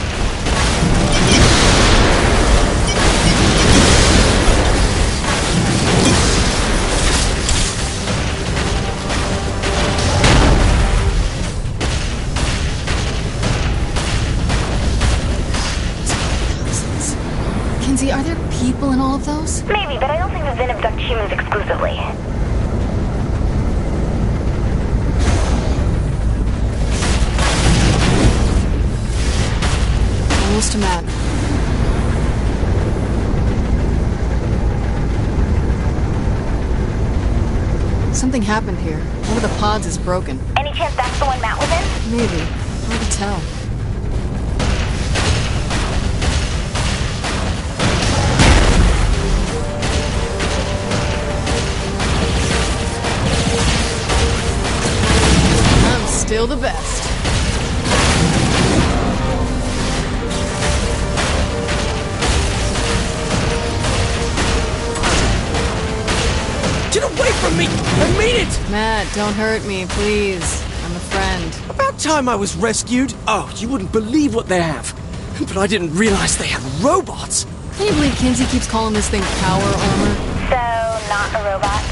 C: Kinsey, are there people in all of those?
J: Maybe, but I don't think the Zin abduct humans exclusively.
C: Almost to Matt. Something happened here. One of the pods is broken.
J: Any chance that's the one Matt was in?
C: Maybe. Hard to tell. I'm still the best.
D: Get away from me! I mean it!
C: Matt, don't hurt me, please. I'm a friend.
D: About time I was rescued. Oh, you wouldn't believe what they have. But I didn't realize they had robots.
C: Can you believe Kinsey keeps calling this thing power armor?
J: So, not a robot.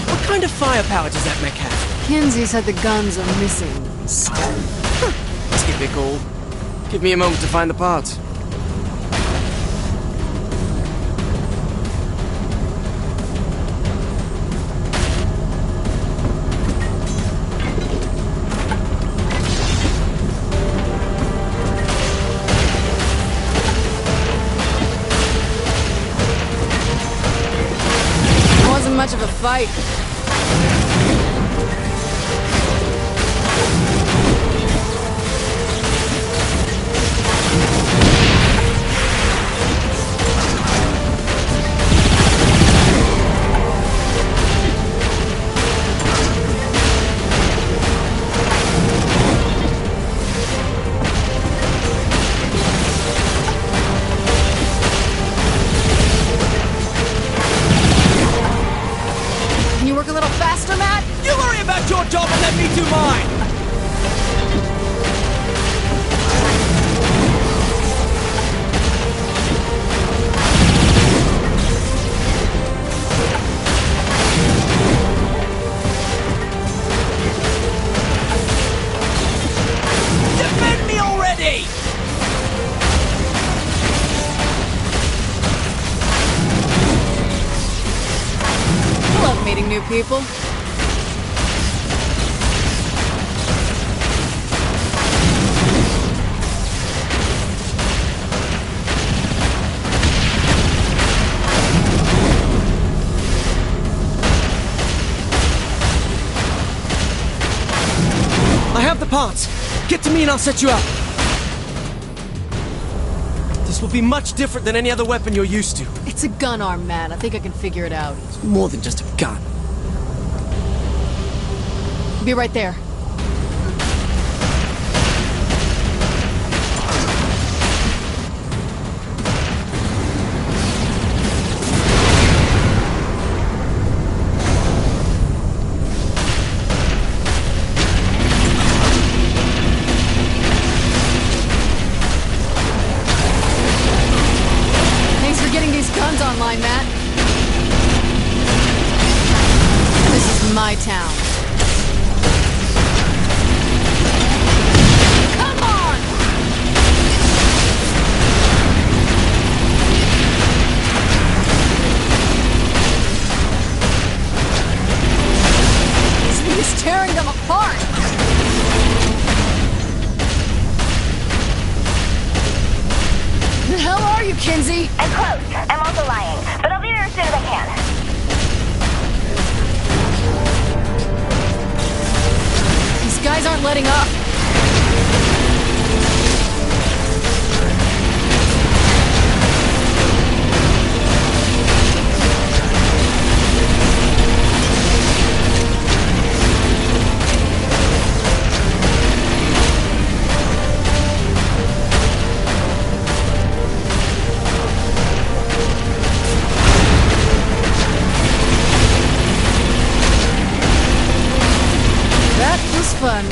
D: What kind of firepower does that mech have?
C: Kinsey said the guns are missing.
D: Let's give me a call. Give me a moment to find the parts.
C: Much of a fight.
D: Your job and let me do mine! Defend me already!
C: I love meeting new people.
D: Parts. Get to me and I'll set you up. This will be much different than any other weapon you're used to.
C: It's a gun arm, Matt. I think I can figure it out.
D: It's more than just a gun.
C: Be right there. Online, Matt. This is my town. Come on! This thing is tearing them apart. The hell are you, Kinsey?
J: I'm close. I'm also lying, but I'll be there as soon as I can.
C: These guys aren't letting up. Fun.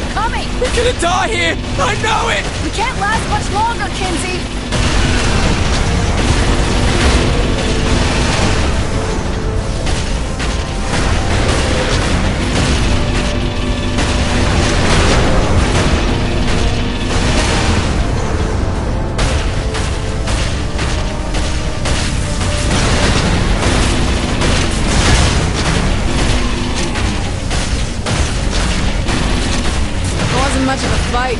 G: Keep coming!
D: We're gonna die here! I know it!
G: We can't last much longer, Kinsey!
C: Much of a fight.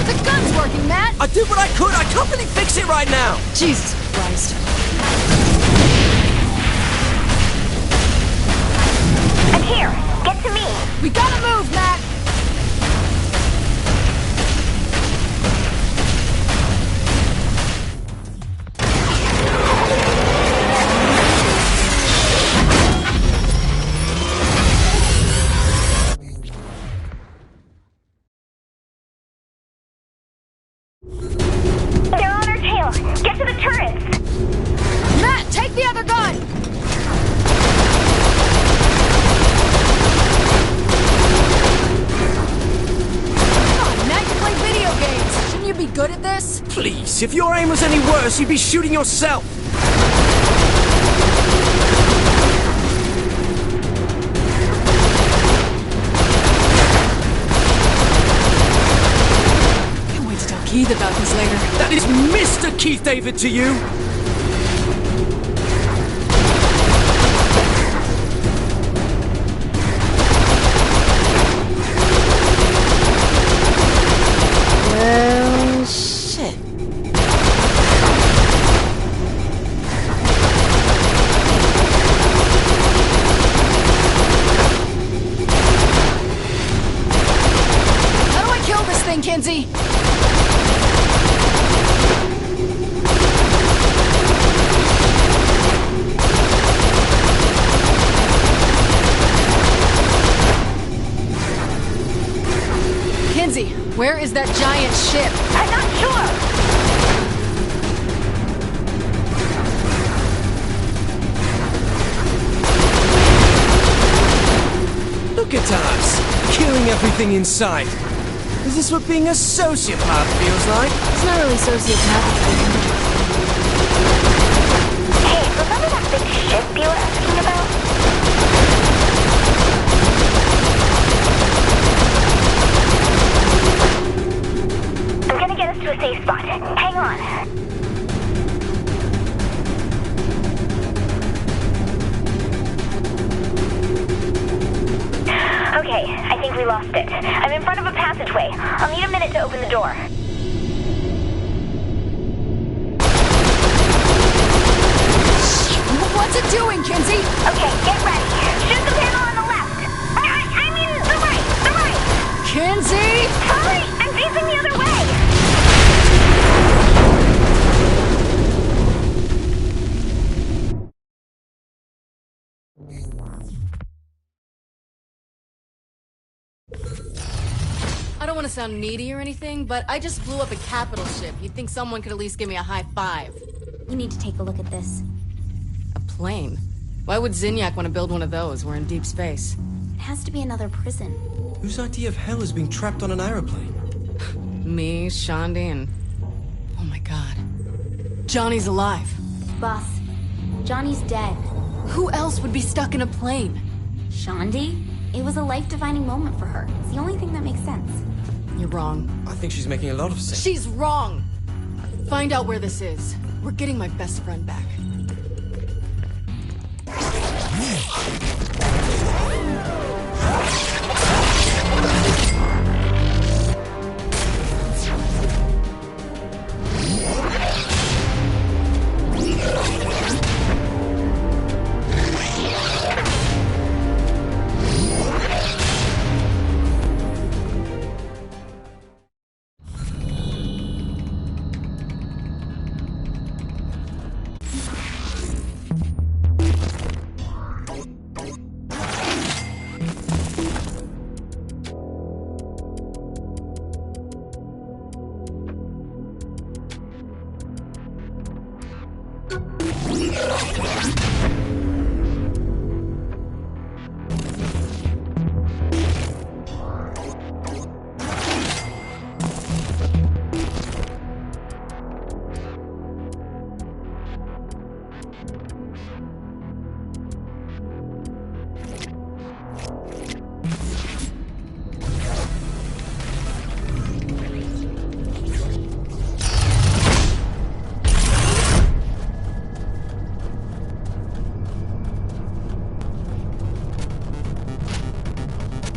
G: The gun's working, Matt!
D: I did what I could! I can't really fix it right now!
C: Jesus Christ.
J: I'm here! Get to me!
G: We gotta move, Matt!
J: They're on our tail! Get to the turrets!
G: Matt, take the other gun! Come on, Matt, you play video games! Shouldn't you be good at this?
D: Please, if your aim was any worse, you'd be shooting yourself!
C: Can't wait to tell Keith about this later.
D: That is Mr. Keith David to you!
C: Well, shit.
G: How do I kill this thing, Kinsey? Kinsey, where is that giant ship?
J: I'm not sure!
D: Look at us! Killing everything in sight! Is this what being a sociopath feels like?
C: It's not really sociopathic.
J: Hey, remember that big ship you were asking about? I'm gonna get us to a safe spot. Hang on. Okay, I think we lost it. I'm in front of a passageway. I'll need a minute to open the door.
G: What's it doing, Kinsey?
J: Okay, get ready. Shoot the panel on the left. I mean the right. The right.
G: Kinsey!
J: Sorry, I'm facing the other way.
C: I don't want to sound needy or anything, but I just blew up a capital ship. You'd think someone could at least give me a high five.
I: We need to take a look at this.
C: A plane? Why would Zinyak want to build one of those? We're in deep space.
I: It has to be another prison.
D: Whose idea of hell is being trapped on an aeroplane?
C: Me, Shandi, and... oh my god. Johnny's alive.
I: Boss, Johnny's dead.
C: Who else would be stuck in a plane?
I: Shandi? It was a life-defining moment for her. It's the only thing that makes sense.
C: You're wrong.
D: I think she's making a lot of sense.
C: She's wrong! Find out where this is. We're getting my best friend back.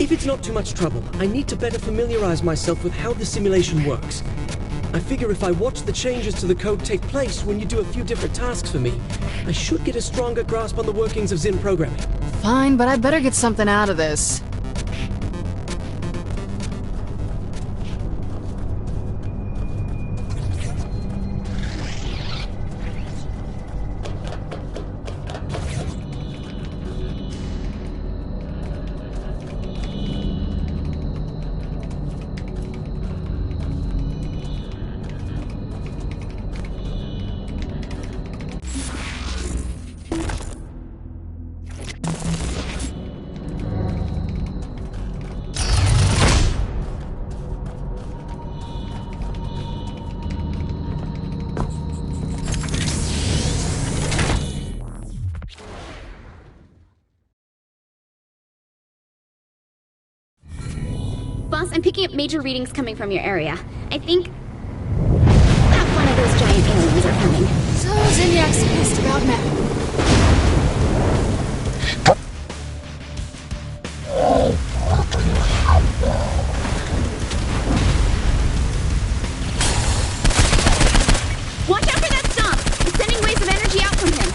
D: If it's not too much trouble, I need to better familiarize myself with how the simulation works. I figure if I watch the changes to the code take place when you do a few different tasks for me, I should get a stronger grasp on the workings of Zin programming.
C: Fine, but I better get something out of this.
I: Boss, I'm picking up major readings coming from your area. I think one of those giant aliens are coming.
C: So Zinniak's pissed about Matt.
I: Watch out for that stomp! It's sending waves of energy out from him.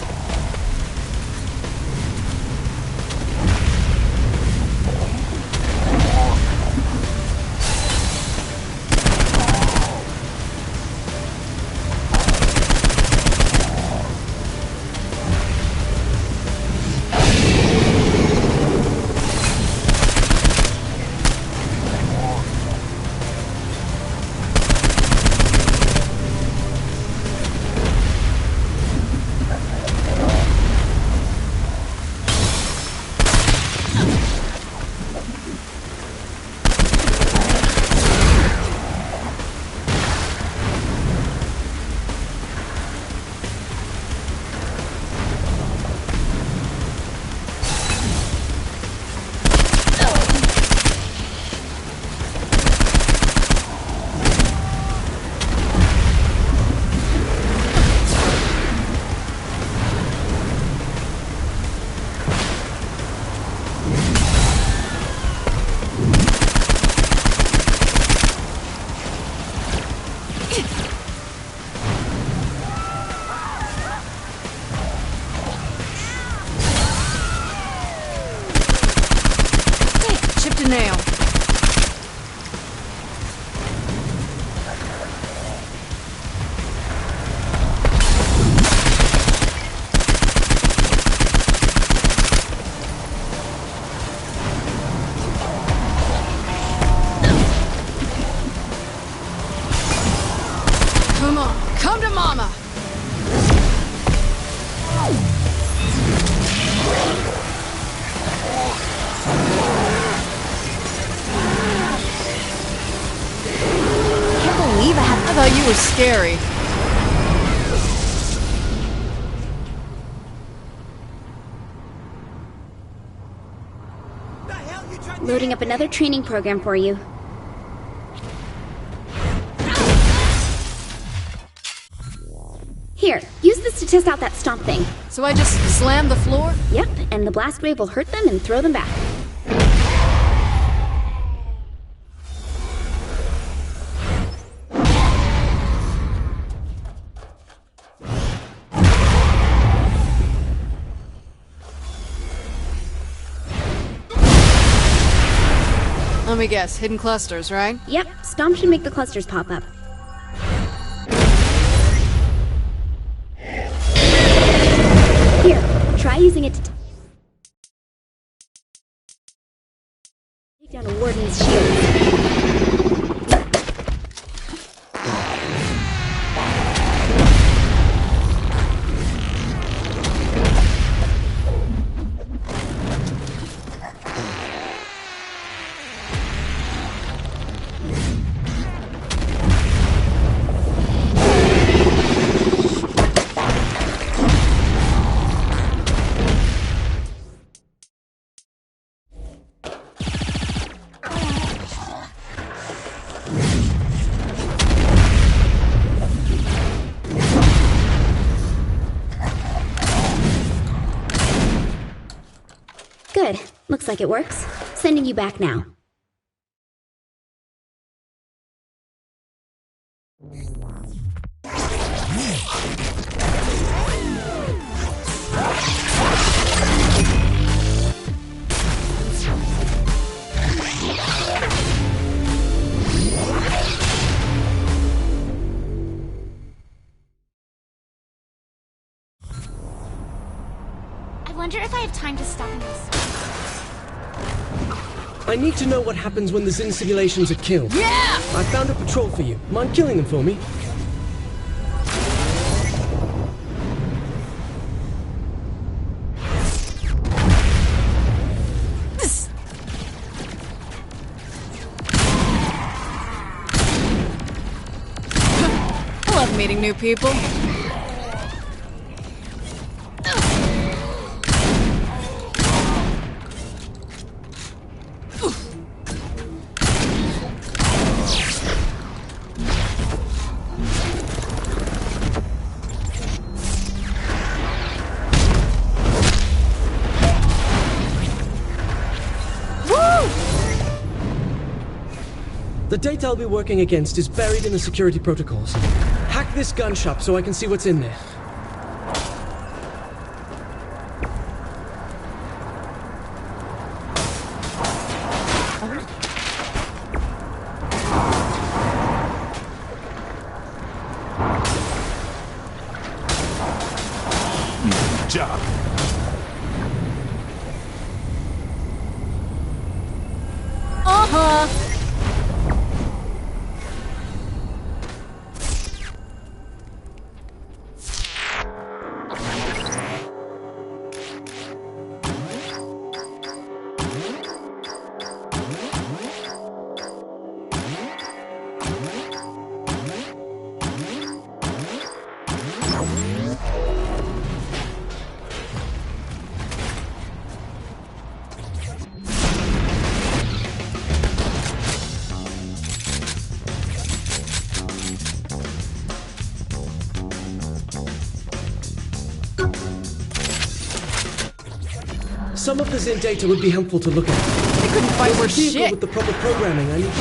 C: Nail. Come on, come to Mama. I thought you were scary.
I: Loading up another training program for you. Here, use this to test out that stomp thing.
C: So I just slam the floor?
I: Yep, and the blast wave will hurt them and throw them back.
C: Let me guess, hidden clusters, right?
I: Yep, Stomp should make the clusters pop up. Here, try using it to take down a warden's shield. Looks like it works. Sending you back now.
J: I wonder if I have time to stop in this.
D: I need to know what happens when the Zin simulations are killed.
G: Yeah!
D: I found a patrol for you. Mind killing them for me?
C: I love meeting new people.
D: The data I'll be working against is buried in the security protocols. Hack this gun shop so I can see what's in there.
F: Good job.
G: Uh-huh.
D: Some of the Zin data would be helpful to look at.
G: They couldn't fight worth
D: Vehicle
G: shit.
D: with the proper programming, I need...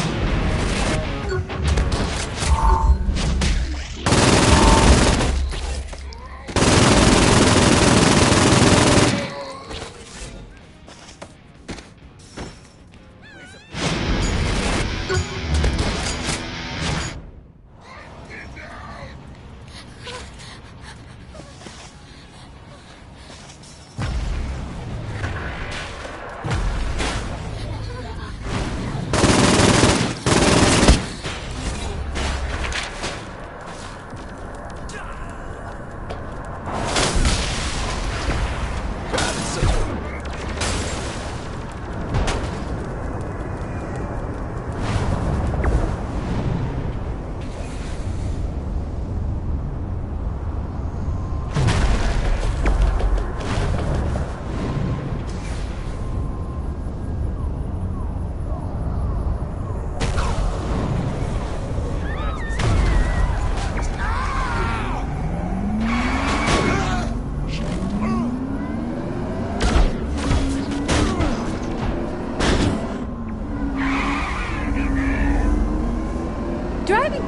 G: Driving.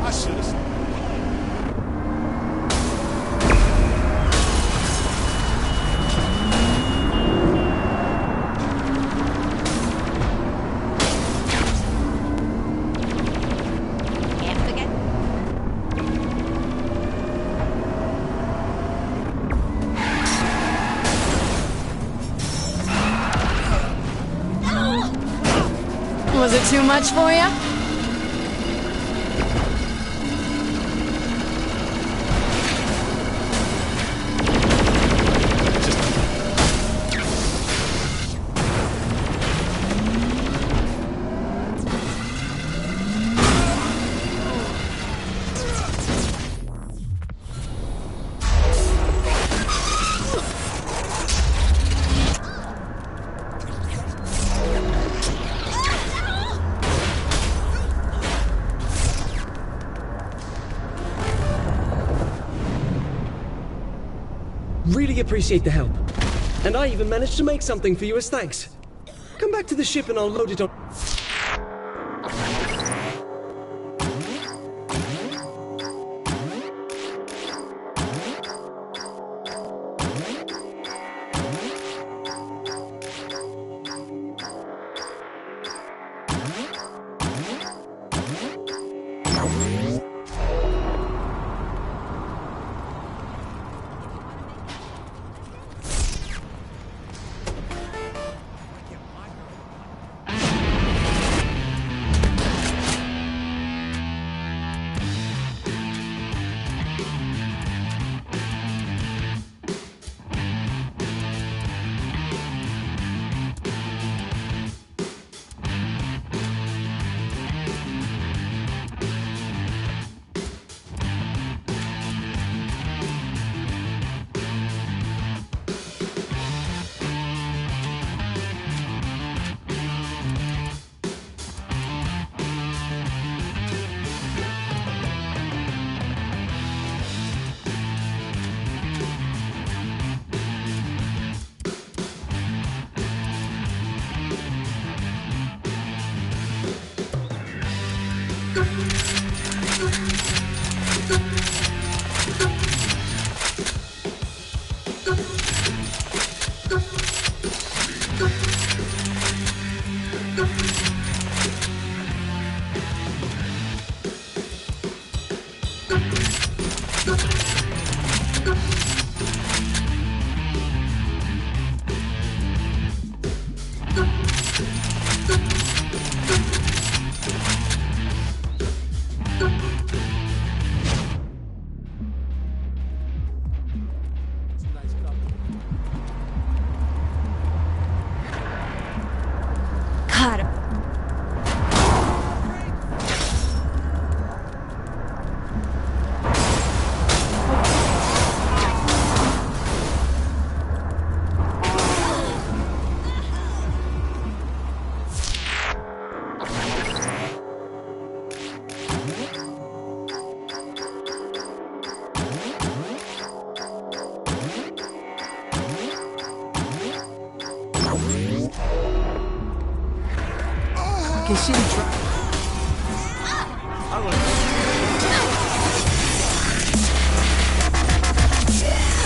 H: I should have.
J: Can't forget.
C: Was it too much for you?
D: Really appreciate the help. And I even managed to make something for you as thanks. Come back to the ship and I'll load it on...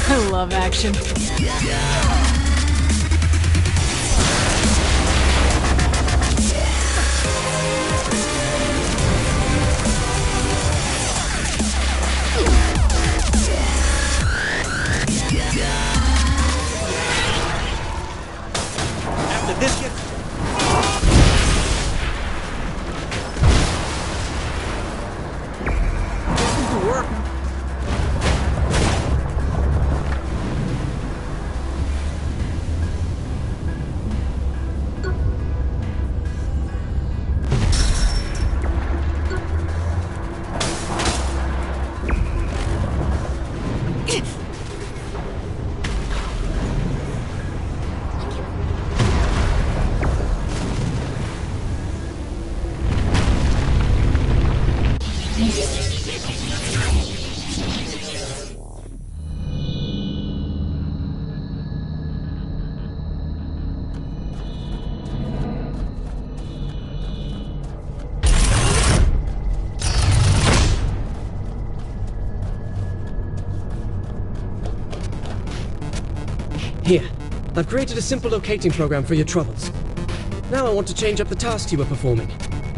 G: I love action.
M: After this gets...
D: Here, I've created a simple locating program for your troubles. Now I want to change up the tasks you were performing.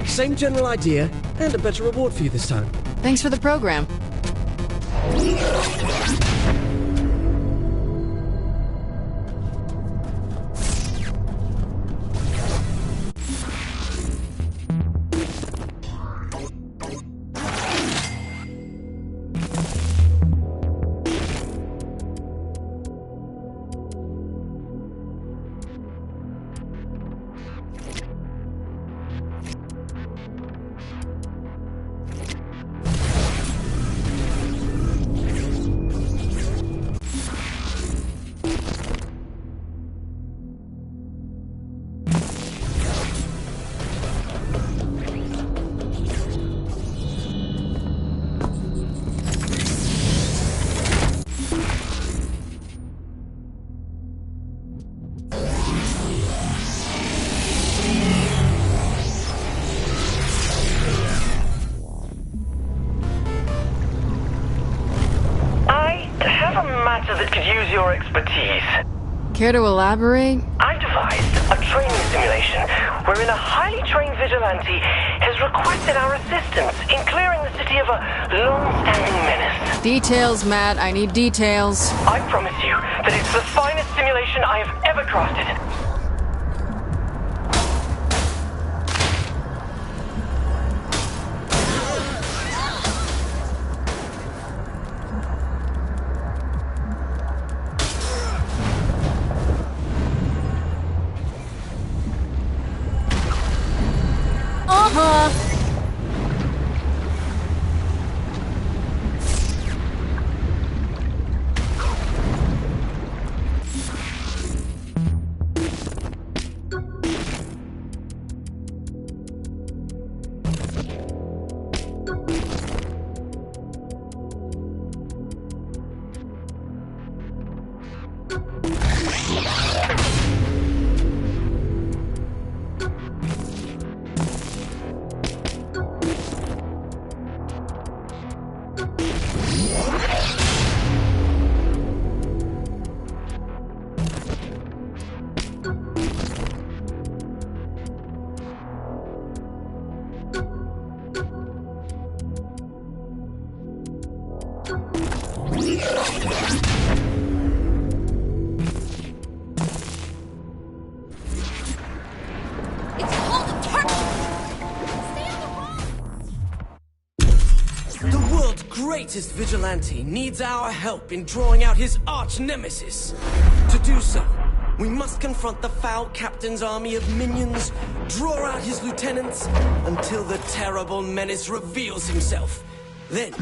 D: Same general idea, and a better reward for you this time.
C: Thanks for the program.
A: matter that could use your expertise.
C: Care to elaborate?
A: I devised a training simulation wherein a highly trained vigilante has requested our assistance in clearing the city of a long-standing menace.
C: Details, Matt. I need details.
A: I promise you that it's the finest simulation I have ever crafted.
D: Greatest vigilante needs our help in drawing out his arch-nemesis. To do so, we must confront the foul captain's army of minions, draw out his lieutenants, until the terrible menace reveals himself. Then,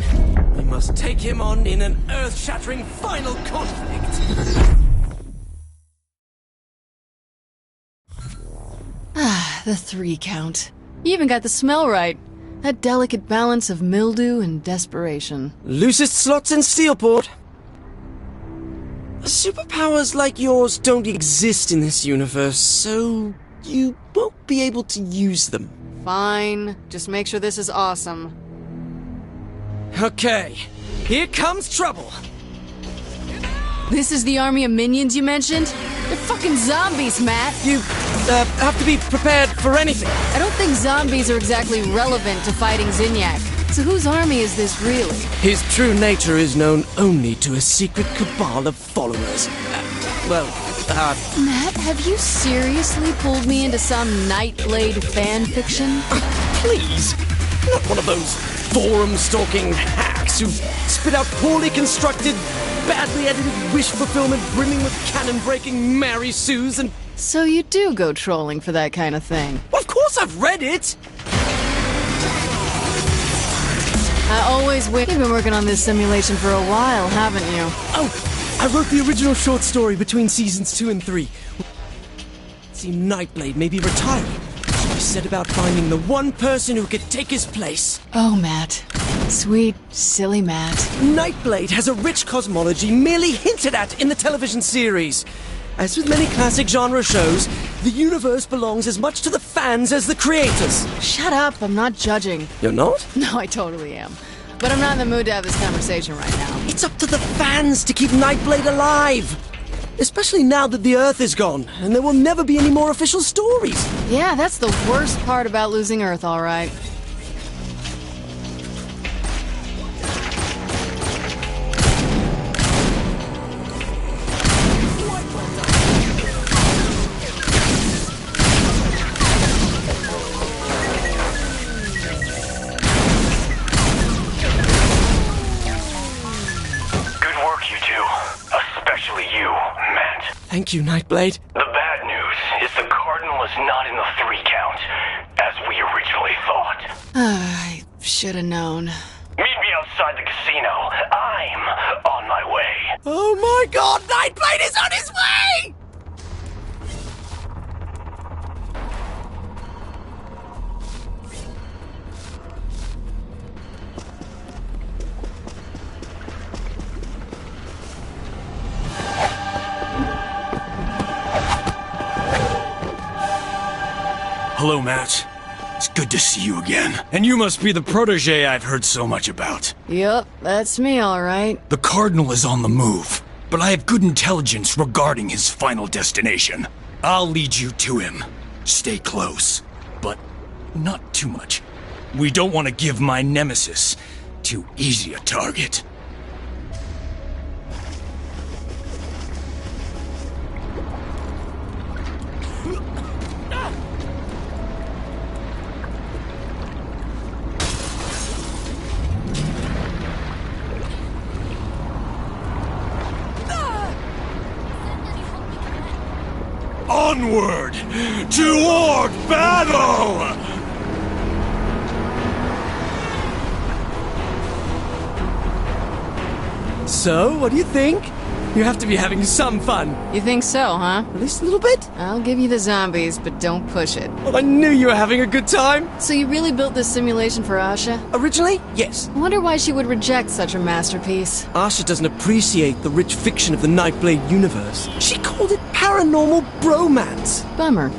D: we must take him on in an earth-shattering final conflict.
C: The 3 count. You even got the smell right. That delicate balance of mildew and desperation.
D: Loosest slots in Steelport. Superpowers like yours don't exist in this universe, so you won't be able to use them.
C: Fine. Just make sure this is awesome.
D: Okay. Here comes trouble.
C: This is the army of minions you mentioned? They're fucking zombies, Matt.
D: You have to be prepared for anything.
C: I don't think zombies are exactly relevant to fighting Zinyak. So whose army is this really?
D: His true nature is known only to a secret cabal of followers.
C: Matt, have you seriously pulled me into some Nightblade fan fiction?
D: Please! Not one of those forum-stalking hacks who spit out poorly constructed, badly edited wish fulfillment brimming with cannon-breaking Mary Sues and...
C: So you do go trolling for that kind of thing?
D: Well, of course I've read it!
C: I always wish... You've been working on this simulation for a while, haven't you?
D: Oh, I wrote the original short story between seasons 2 and 3. It seemed Nightblade may be retiring. I set about finding the one person who could take his place.
C: Oh, Matt. Sweet, silly Matt.
D: Nightblade has a rich cosmology merely hinted at in the television series. As with many classic genre shows, the universe belongs as much to the fans as the creators.
C: Shut up, I'm not judging.
D: You're not?
C: No, I totally am. But I'm not in the mood to have this conversation right now.
D: It's up to the fans to keep Nightblade alive. Especially now that the Earth is gone, and there will never be any more official stories.
C: Yeah, that's the worst part about losing Earth, all right.
D: Thank you, Nightblade.
A: The bad news is the Cardinal is not in the 3 count, as we originally thought.
C: I should have known.
A: Meet me outside the casino. I'm on my way.
D: Oh my god, Nightblade is on his way!
N: Hello, Matt. It's good to see you again. And you must be the protege I've heard so much about.
C: Yup, that's me, all right.
N: The Cardinal is on the move. but I have good intelligence regarding his final destination. I'll lead you to him. Stay close, but not too much. We don't want to give my nemesis too easy a target.
F: Onward! Toward battle!
D: So, what do you think? You have to be having some fun.
C: You think so, huh?
D: At least a little bit?
C: I'll give you the zombies, but don't push it.
D: Well, I knew you were having a good time.
C: So you really built this simulation for Asha?
D: Originally, yes.
C: I wonder why she would reject such a masterpiece.
D: Asha doesn't appreciate the rich fiction of the Nightblade universe. She called it paranormal bromance.
C: Bummer.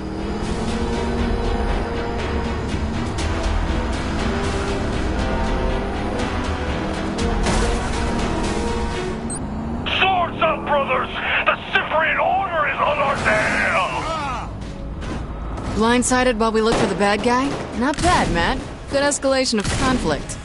F: Swords up, brothers! The Cyprian Order is on our tail!
C: Blindsided while we look for the bad guy? Not bad, Matt. Good escalation of conflict.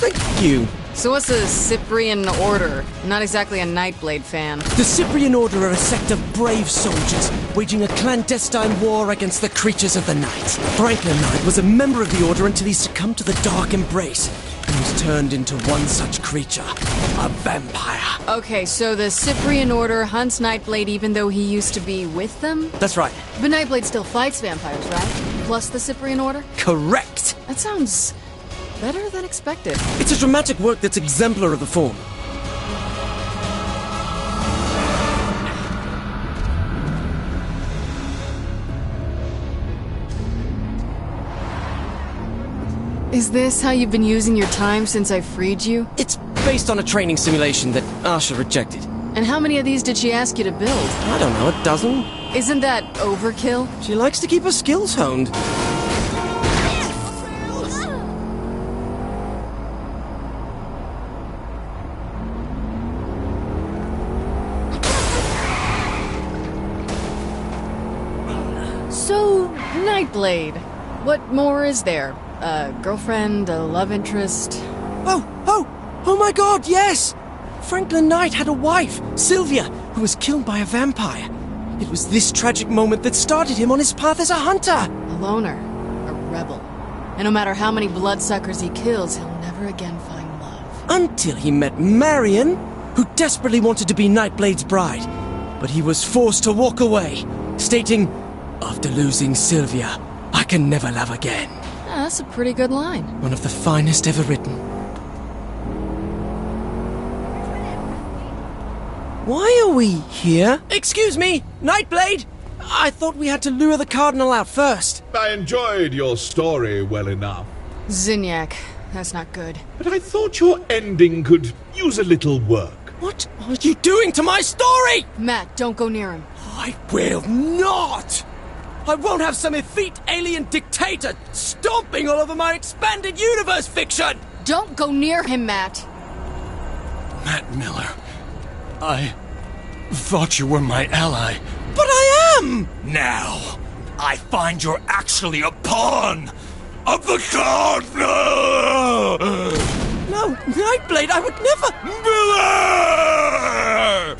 D: Thank you.
C: So what's the Cyprian Order? Not exactly a Nightblade fan.
D: The Cyprian Order are a sect of brave soldiers, waging a clandestine war against the creatures of the night. Franklin Knight was a member of the Order until he succumbed to the Dark Embrace, and was turned into one such creature, a vampire.
C: Okay, so the Cyprian Order hunts Nightblade even though he used to be with them?
D: That's right.
C: But Nightblade still fights vampires, right? Plus the Cyprian Order?
D: Correct.
C: That sounds better than expected.
D: It's a dramatic work that's exemplar of the form.
C: Is this how you've been using your time since I freed you?
D: It's based on a training simulation that Asha rejected.
C: And how many of these did she ask you to build?
D: I don't know, a dozen?
C: Isn't that overkill?
D: She likes to keep her skills honed.
C: So, Nightblade. What more is there? A girlfriend, a love interest?
D: Oh my god, yes! Franklin Knight had a wife, Sylvia, who was killed by a vampire. It was this tragic moment that started him on his path as a hunter.
C: A loner. A rebel. And no matter how many bloodsuckers he kills, he'll never again find love.
D: Until he met Marion, who desperately wanted to be Nightblade's bride. But he was forced to walk away, stating, "After losing Sylvia, I can never love again."
C: Ah, that's a pretty good line.
D: One of the finest ever written. Why are we here? Excuse me, Nightblade! I thought we had to lure the Cardinal out first.
L: I enjoyed your story well enough.
C: Zinyak. That's not good.
L: But I thought your ending could use a little work.
D: What are you doing to my story?
C: Matt, don't go near him.
D: I will not! I won't have some effete alien dictator stomping all over my expanded universe fiction!
C: Don't go near him, Matt.
N: Matt Miller, I thought you were my ally.
D: But I am!
N: Now, I find you're actually a pawn of the Cardinal!
D: No, Nightblade, I would never...
N: Miller!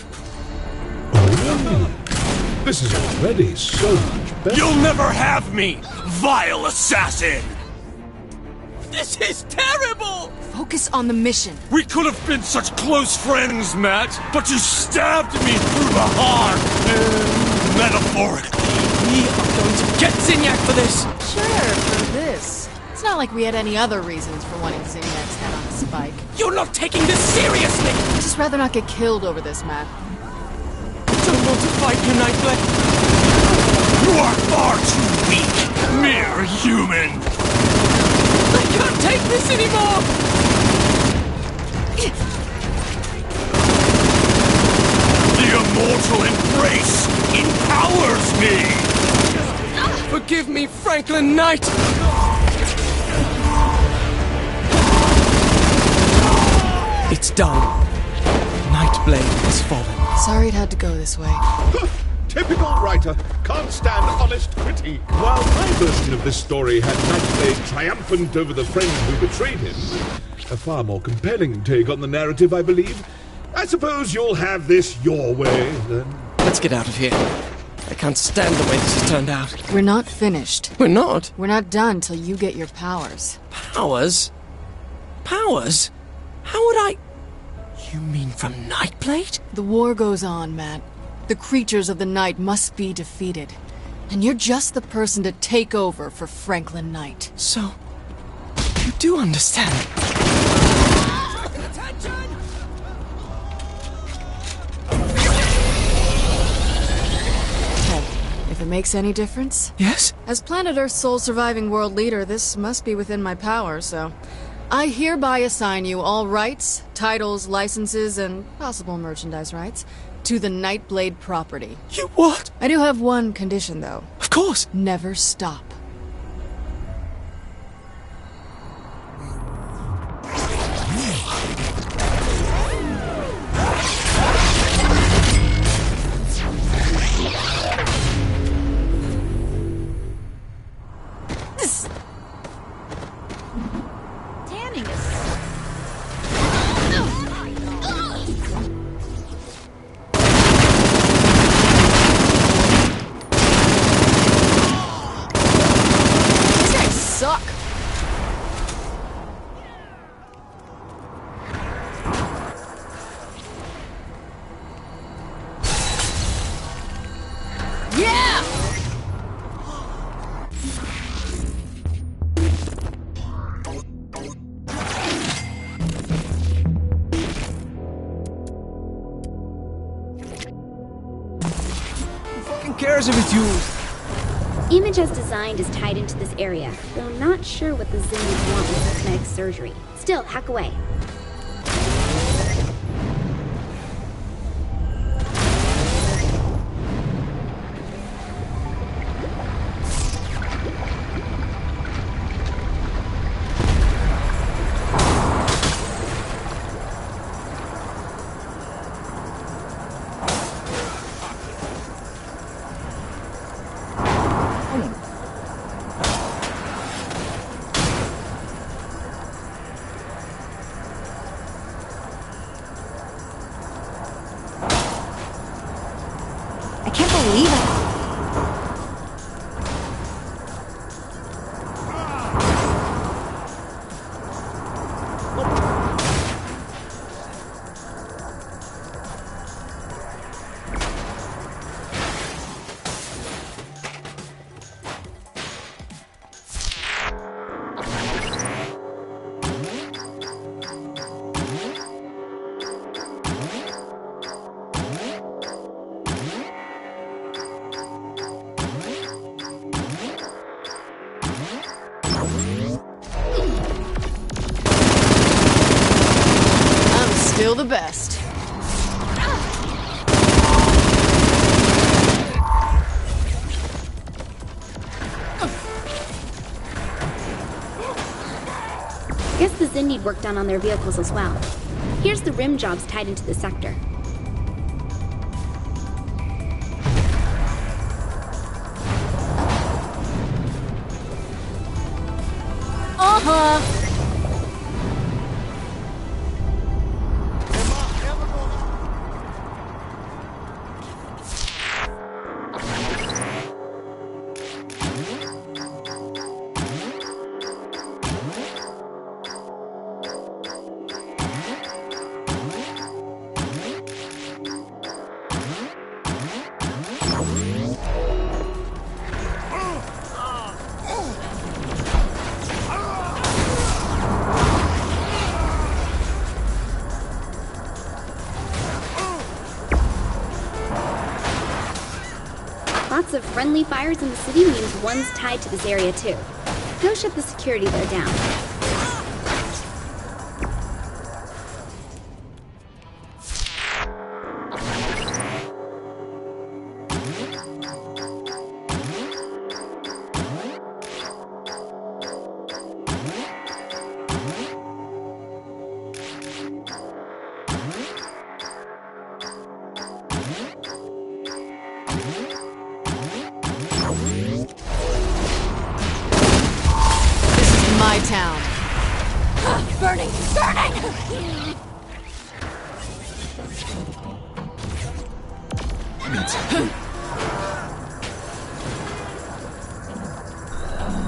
L: This is already so much better.
N: You'll never have me, vile assassin!
D: This is terrible!
C: Focus on the mission.
N: We could have been such close friends, Matt, but you stabbed me through the heart! Metaphorically.
D: We are going to get Zinyak for this!
C: Sure, for this. It's not like we had any other reasons for wanting Zinyak's head on a spike.
D: You're not taking this seriously!
C: I'd just rather not get killed over this, Matt.
D: I don't want to fight you, Nightblade.
N: You are far too weak, mere human!
D: I can't take this anymore!
N: The immortal embrace empowers me!
D: Forgive me, Franklin Knight! It's done. Nightblade has fallen.
C: Sorry it had to go this way.
L: Typical writer. Can't stand honest critique. While my version of this story had Nightblade triumphant over the friend who betrayed him, a far more compelling take on the narrative, I believe. I suppose you'll have this your way, then.
O: Let's get out of here. I can't stand the way this has turned out.
C: We're not finished.
O: We're not?
C: We're not done till you get your powers.
O: Powers? Powers? How would I... You mean from Nightblade?
C: The war goes on, Matt. The creatures of the night must be defeated. And you're just the person to take over for Franklin Knight.
O: So, you do understand.
C: Hey, if it makes any difference?
O: Yes?
C: As Planet Earth's sole surviving world leader, this must be within my power, so... I hereby assign you all rights, titles, licenses, and possible merchandise rights to the Nightblade property.
O: You what?
C: I do have one condition, though.
O: Of course.
C: Never stop.
O: Cares if it's used.
I: Image as designed is tied into this area, though I'm not sure what the Zimmies want with the kinetic surgery. Still, hack away.
J: I can't believe it.
C: Still the best.
I: Guess the Zin need work done on their vehicles as well. Here's the rim jobs tied into the sector.
C: Uh-huh.
I: Lots of friendly fires in the city means one's tied to this area too. Go shut the security there down.
C: town.
G: Burning! Burning!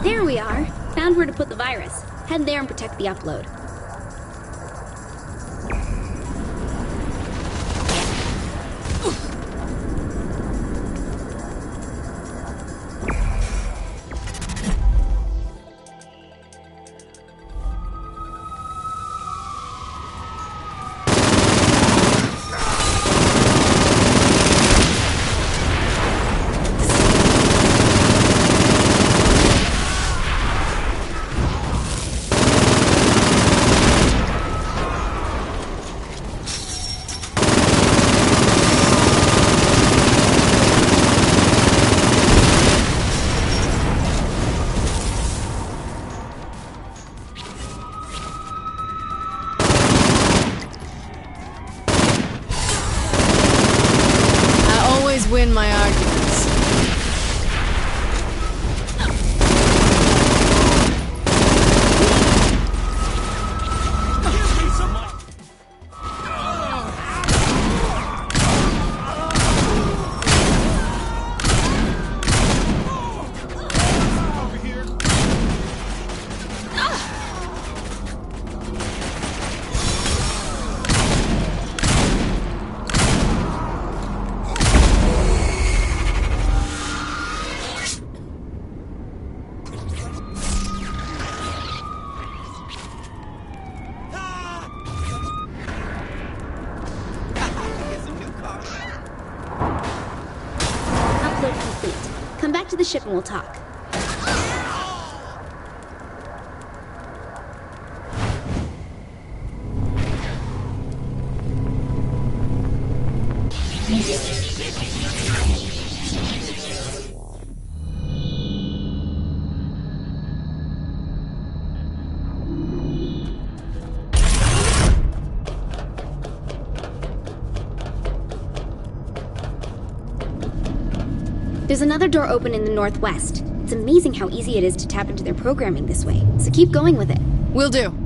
I: There we are. Found where to put the virus. Head there and protect the upload.
C: Win my arguments.
I: Come back to the ship and we'll talk. There's another door open in the northwest. It's amazing how easy it is to tap into their programming this way, so keep going with it.
C: Will do.